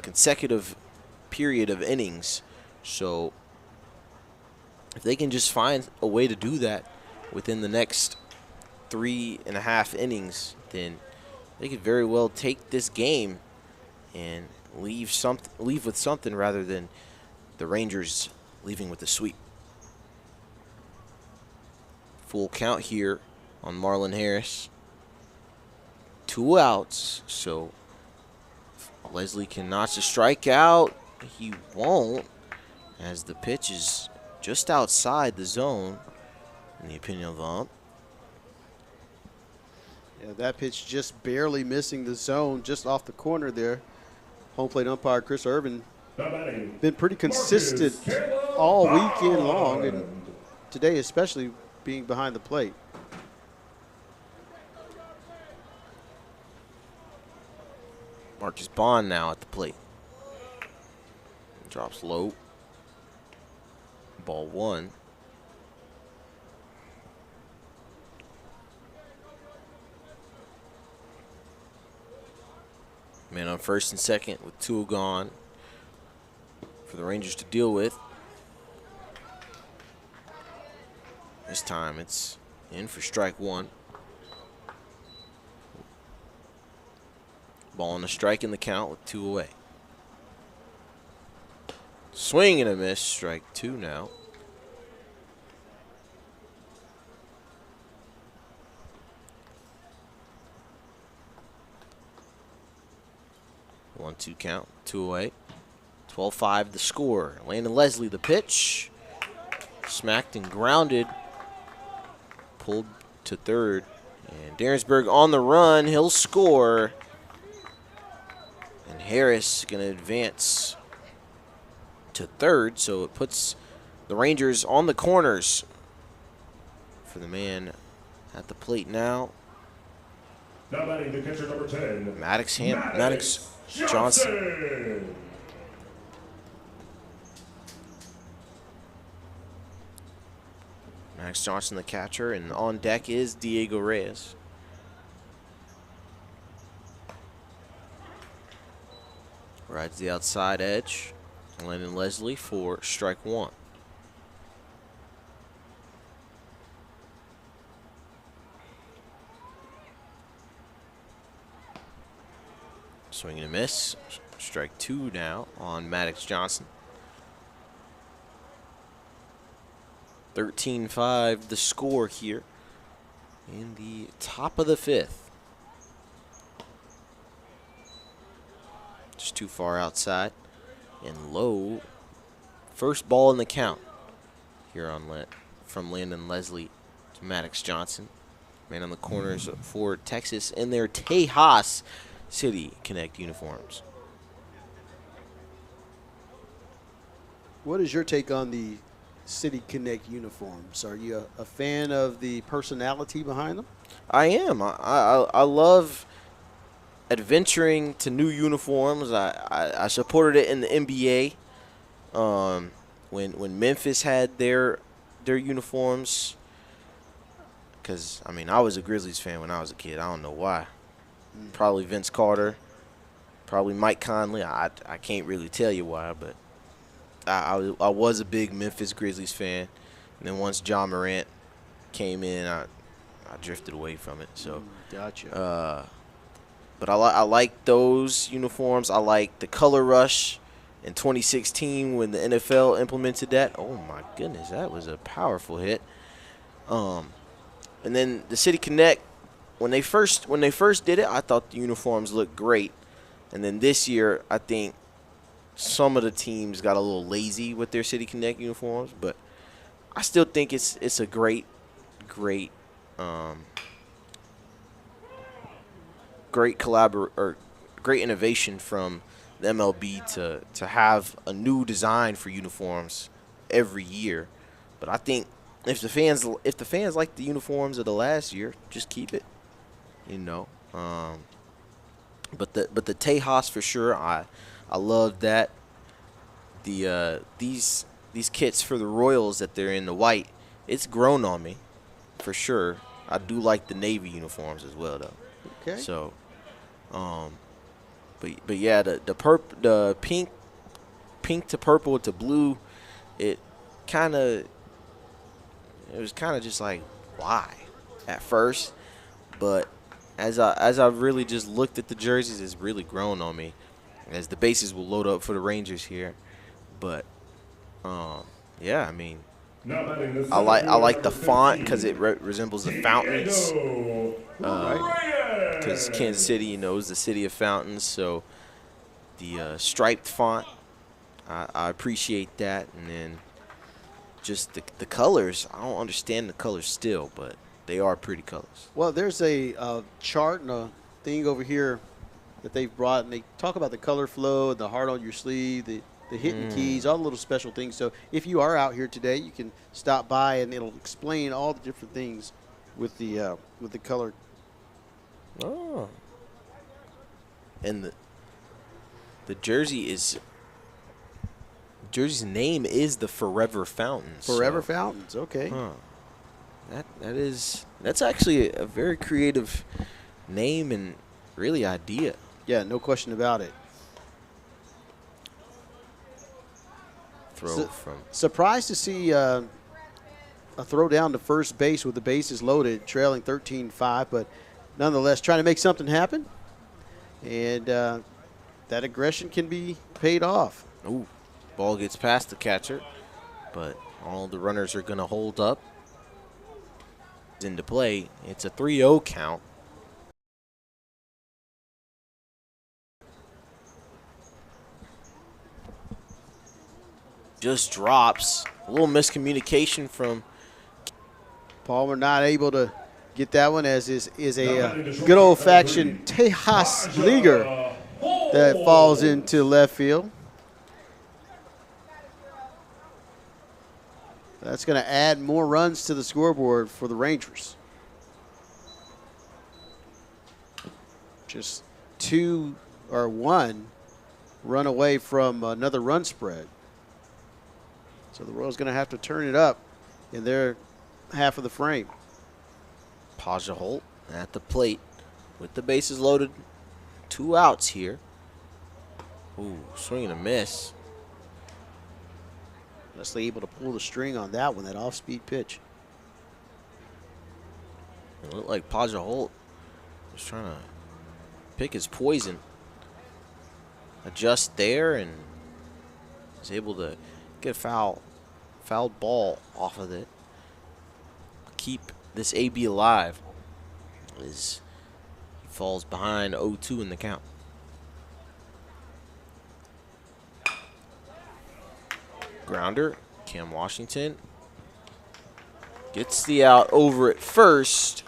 consecutive period of innings. So if they can just find a way to do that within the next 3.5 innings, then they could very well take this game and leave with something rather than the Rangers leaving with a sweep. Full count here on Marlon Harris. 2 outs, so if Leslie can notch a strikeout, he won't, as the pitch is just outside the zone, in the opinion of the ump. Yeah, that pitch just barely missing the zone, just off the corner there. Home plate umpire Chris Irvin been pretty consistent all weekend long, and today especially being behind the plate. Marcus Bond now at the plate. Drops low. Ball 1. Man on first and second with 2 gone for the Rangers to deal with. This time it's in for strike 1. Ball and a strike in the count with 2 away. Swing and a miss, strike 2 now. One, 2 count, 2 away. 12-5 the score. Landon Leslie the pitch. Smacked and grounded. Pulled to third. And Darrensburg on the run. He'll score. And Harris going to advance to third, so it puts the Rangers on the corners for the man at the plate now. Now batting the catcher, number 10. Maddox Johnson. Maddox Johnson the catcher, and on deck is Diego Reyes. Rides the outside edge. Landon Leslie for strike 1. Swing and a miss. Strike 2 now on Maddox Johnson. 13-5 the score here in the top of the 5th. Just too far outside and low. First ball in the count. here on from Landon Leslie to Maddox Johnson. Man on the corners for Texas in their Tejas City Connect uniforms. What is your take on the City Connect uniforms? Are you a fan of the personality behind them? I am. I love adventuring to new uniforms. I supported it in the NBA. When Memphis had their uniforms, because I mean I was a Grizzlies fan when I was a kid. I don't know why. Probably Vince Carter, probably Mike Conley. I can't really tell you why, but I was a big Memphis Grizzlies fan. And then once John Morant came in, I drifted away from it. So gotcha. But I like those uniforms. I like the color rush in 2016 when the NFL implemented that. Oh my goodness, that was a powerful hit. And then the City Connect, when they first did it, I thought the uniforms looked great. And then this year, I think some of the teams got a little lazy with their City Connect uniforms, but I still think it's a great great innovation from the MLB to have a new design for uniforms every year. But I think if the fans like the uniforms of the last year, just keep it, you know. But the Tejas for sure, I love that. These kits for the Royals that they're in the white, it's grown on me, for sure. I do like the Navy uniforms as well though. Okay. So, but yeah, the pink to purple to blue, it was kind of just like why at first, but as I really just looked at the jerseys, it's really grown on me. As the bases will load up for the Rangers here, but yeah, I mean, I like the font because it resembles the fountains. Because Kansas City, you know, is the city of fountains, so the striped font, I appreciate that. And then just the colors, I don't understand the colors still, but they are pretty colors. Well, there's a chart and a thing over here that they've brought, and they talk about the color flow and the heart on your sleeve, the hidden keys, all the little special things. So if you are out here today, you can stop by, and it'll explain all the different things with the color. Oh. And the jersey's name is the Forever Fountains. Forever Fountains, okay. Huh. That's actually a very creative name and really idea. Yeah, no question about it. Surprised to see a throw down to first base with the bases loaded, trailing 13-5, but nonetheless trying to make something happen. And that aggression can be paid off. Ooh, ball gets past the catcher, but all the runners are going to hold up. Into play. It's a 3-0 count. Just drops. A little miscommunication from Palmer, not able to get that one, as is a good old-fashioned Tejas leaguer that falls into left field. That's going to add more runs to the scoreboard for the Rangers. Just 2 or 1 run away from another run spread. So the Royals going to have to turn it up in their half of the frame. Paja Holt at the plate with the bases loaded. 2 outs here. Ooh, swing and a miss. Leslie able to pull the string on that one, that off-speed pitch. It looked like Paja Holt was trying to pick his poison. Adjust there and was able to get a foul ball off of it. Keep this AB alive as he falls behind 0-2 in the count. Grounder, Cam Washington Gets the out over at first,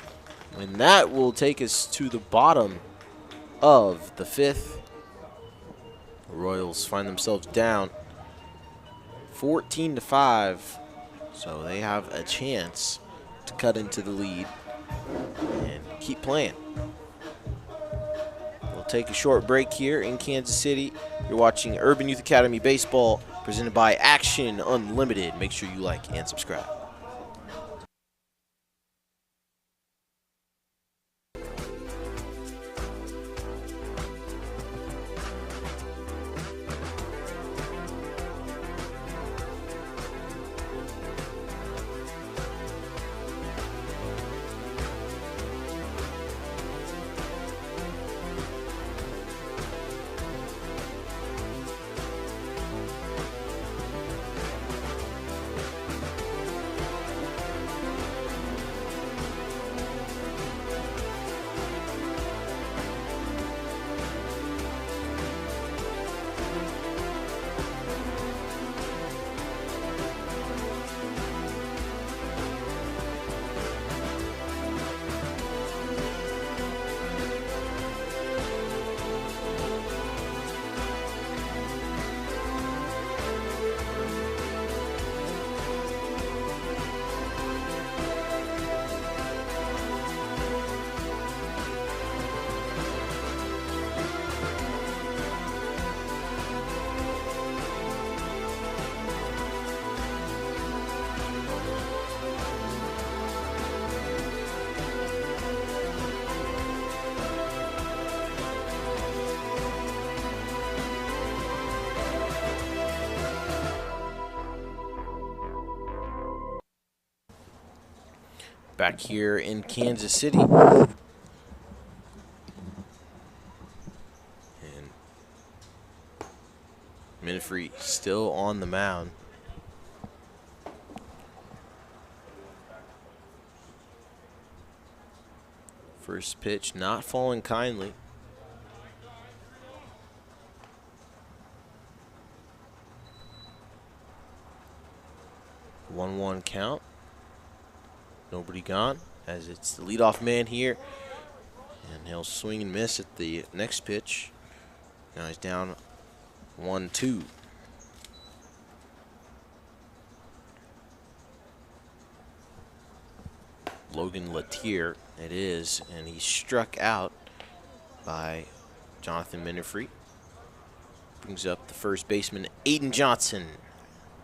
and that will take us to the bottom of the 5th. The Royals find themselves down 14-5, so they have a chance to cut into the lead and keep playing. We'll take a short break here in Kansas City. You're watching Urban Youth Academy Baseball, presented by Action Unlimited. Make sure you like and subscribe. Back here in Kansas City. And Minifree still on the mound. First pitch not falling kindly. One count. Nobody gone, as it's the leadoff man here. And he'll swing and miss at the next pitch. Now he's down 1-2. Logan Latier, it is, and he's struck out by Jonathan Minifree. Brings up the first baseman, Aiden Johnson,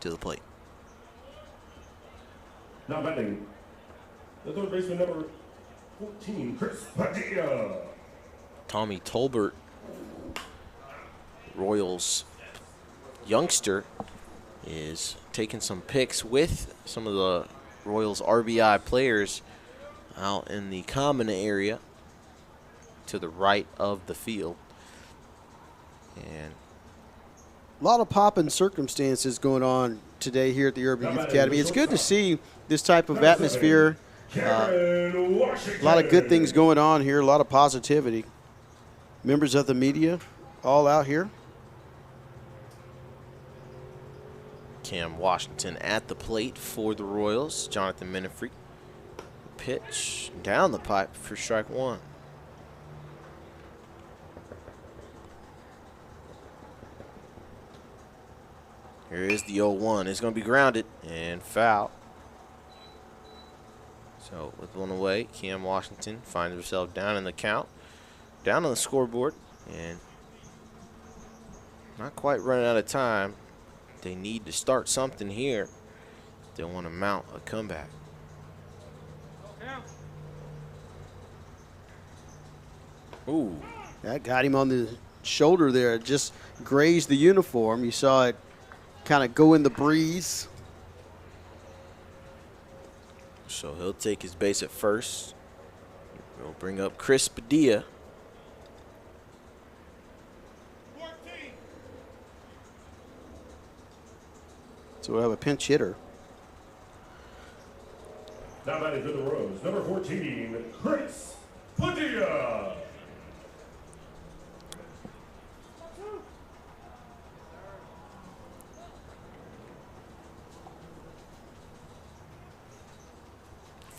to the plate. Now batting, the third baseman, number 14, Chris Padilla. Tommy Tolbert, Royals youngster, is taking some pics with some of the Royals RBI players out in the common area to the right of the field. And a lot of popping circumstances going on today here at the Urban Youth Academy. It's good to see this type of atmosphere. A lot of good things going on here, a lot of positivity. Members of the media all out here. Cam Washington at the plate for the Royals. Jonathan Minifree. Pitch down the pipe for strike one. Here is the 0-1. It's going to be grounded and foul. So with one away, Cam Washington finds himself down in the count, down on the scoreboard, and not quite running out of time. They need to start something here. They want to mount a comeback. Ooh. That got him on the shoulder there. It just grazed the uniform. You saw it kind of go in the breeze. So he'll take his base at first. We'll bring up Chris Padilla. So we'll have a pinch hitter. Now batting for the Royals, number 14, Chris Padilla.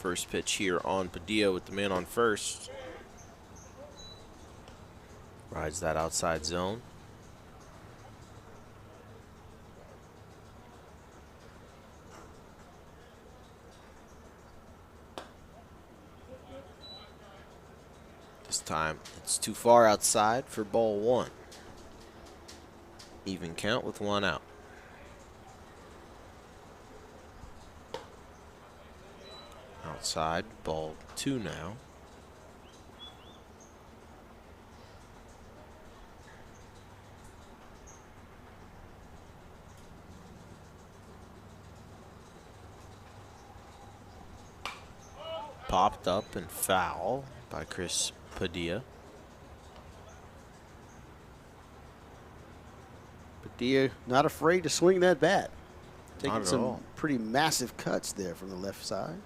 First pitch here on Padilla with the man on first. Rides that outside zone. This time it's too far outside for ball one. Even count with one out. Outside, ball two now. Popped up and foul by Chris Padilla. Padilla not afraid to swing that bat. Not Taking at some all. pretty massive cuts there from the left side.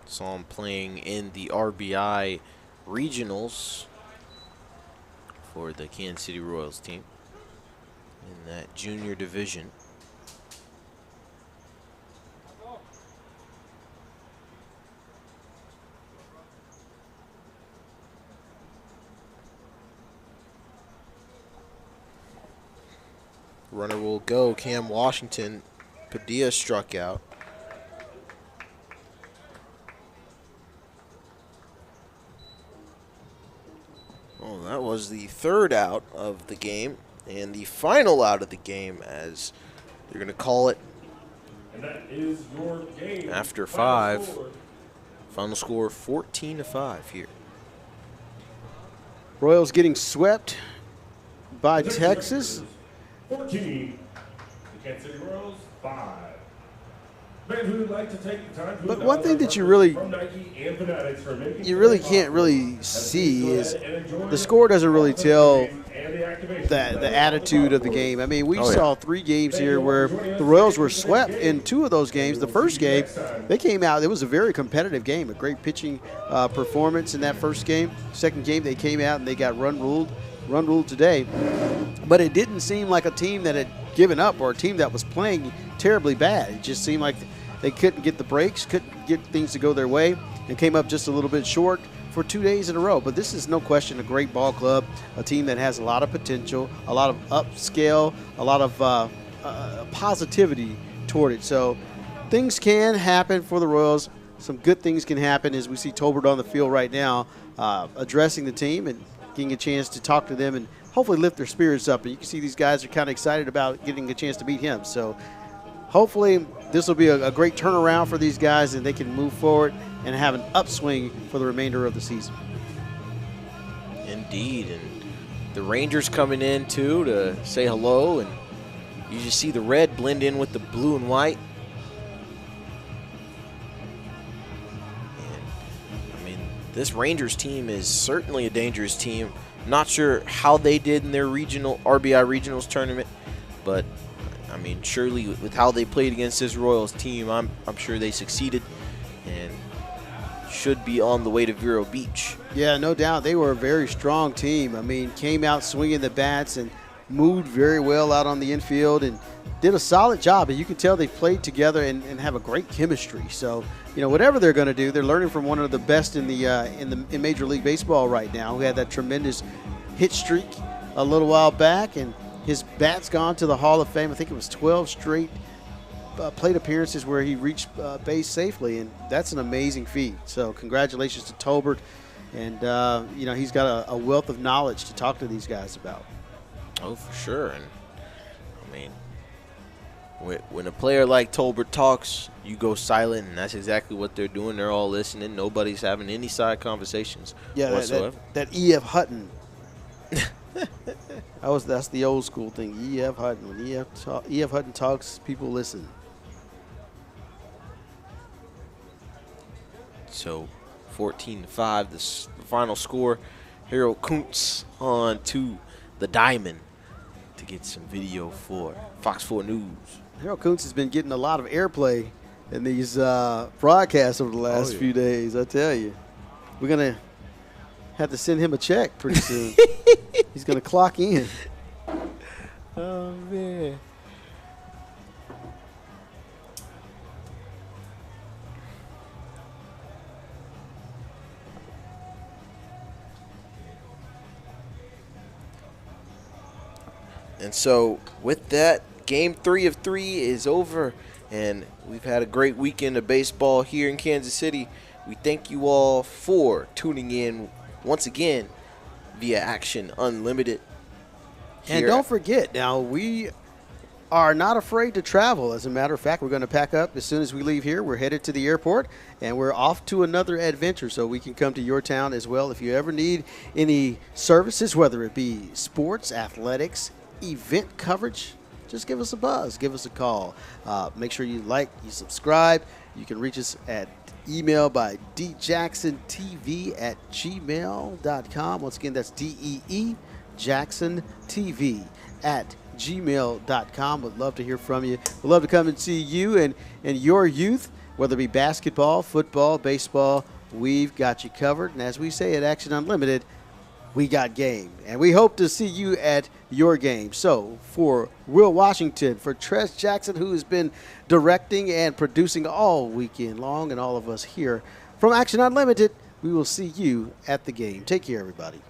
Saw him playing in the RBI regionals for the Kansas City Royals team in that junior division. Runner will go. Cam Washington. Padilla struck out. Well, that was the third out of the game and the final out of the game, as they're going to call it And that is your game. after Final 5. score. Final score 14-5 here. Royals getting swept by The Texas. 14. The Kansas City Royals 5. Man, who would like to take the time to But one acknowledge thing our that you partners really- from Nike and Fanatics for making You really today can't possible. really As see we go is ahead and enjoy the score doesn't really the tell and the activation the attitude of the game. I mean, we Oh, yeah. saw 3 games here where the Royals were swept in 2 of those games. The first game, they came out. It was a very competitive game, a great pitching performance in that first game. Second game, they came out and they got run ruled today. But it didn't seem like a team that had given up or a team that was playing terribly bad. It just seemed like they couldn't get the breaks, couldn't get things to go their way, and came up just a little bit short for 2 days in a row. But this is no question a great ball club, a team that has a lot of potential, a lot of upscale, a lot of positivity toward it. So things can happen for the Royals. Some good things can happen as we see Tolbert on the field right now, addressing the team and getting a chance to talk to them and hopefully lift their spirits up. And you can see these guys are kind of excited about getting a chance to meet him. So hopefully this will be a great turnaround for these guys and they can move forward and have an upswing for the remainder of the season. Indeed, and the Rangers coming in too to say hello, and you just see the red blend in with the blue and white. And I mean, this Rangers team is certainly a dangerous team. Not sure how they did in their regional RBI regionals tournament, but I mean, surely with how they played against this Royals team, I'm sure they succeeded and should be on the way to Vero Beach. Yeah, no doubt. They were a very strong team. I mean, came out swinging the bats and moved very well out on the infield and did a solid job. And you can tell they played together and have a great chemistry. So, you know, whatever they're going to do, they're learning from one of the best in Major League Baseball right now, who had that tremendous hit streak a little while back, and his bat's gone to the Hall of Fame. I think it was 12 straight plate appearances where he reached base safely, and that's an amazing feat. So congratulations to Tolbert, and you know, he's got a wealth of knowledge to talk to these guys about. Oh, for sure. And I mean, when a player like Tolbert talks, you go silent, and that's exactly what they're doing. They're all listening. Nobody's having any side conversations Yeah, whatsoever. that E.F. Hutton. That's the old school thing. E.F. Hutton. When E.F. Hutton talks, people listen. So 14-5, the final score. Harold Kuntz on to the diamond to get some video for Fox 4 News. Harold Kuntz has been getting a lot of airplay in these broadcasts over the last yeah. few days, I tell you. We're going to have to send him a check pretty soon. He's going to clock in. Oh, man. And so with that, Game 3 of 3 is over, and we've had a great weekend of baseball here in Kansas City. We thank you all for tuning in once again via Action Unlimited. And don't forget, now we are not afraid to travel. As a matter of fact, we're going to pack up as soon as we leave here. We're headed to the airport, and we're off to another adventure so we can come to your town as well. If you ever need any services, whether it be sports, athletics, event coverage, just give us a buzz. Give us a call. Make sure you like, you subscribe. You can reach us at email by djacksontv@gmail.com. Once again, that's DEE Jackson TV at gmail.com. Would love to hear from you. Would love to come and see you and your youth, whether it be basketball, football, baseball. We've got you covered. And as we say at Action Unlimited, we got game. And we hope to see you at your game. So for Will Washington, for Tress Jackson, who has been directing and producing all weekend long, and all of us here from Action Unlimited, we will see you at the game. Take care, everybody.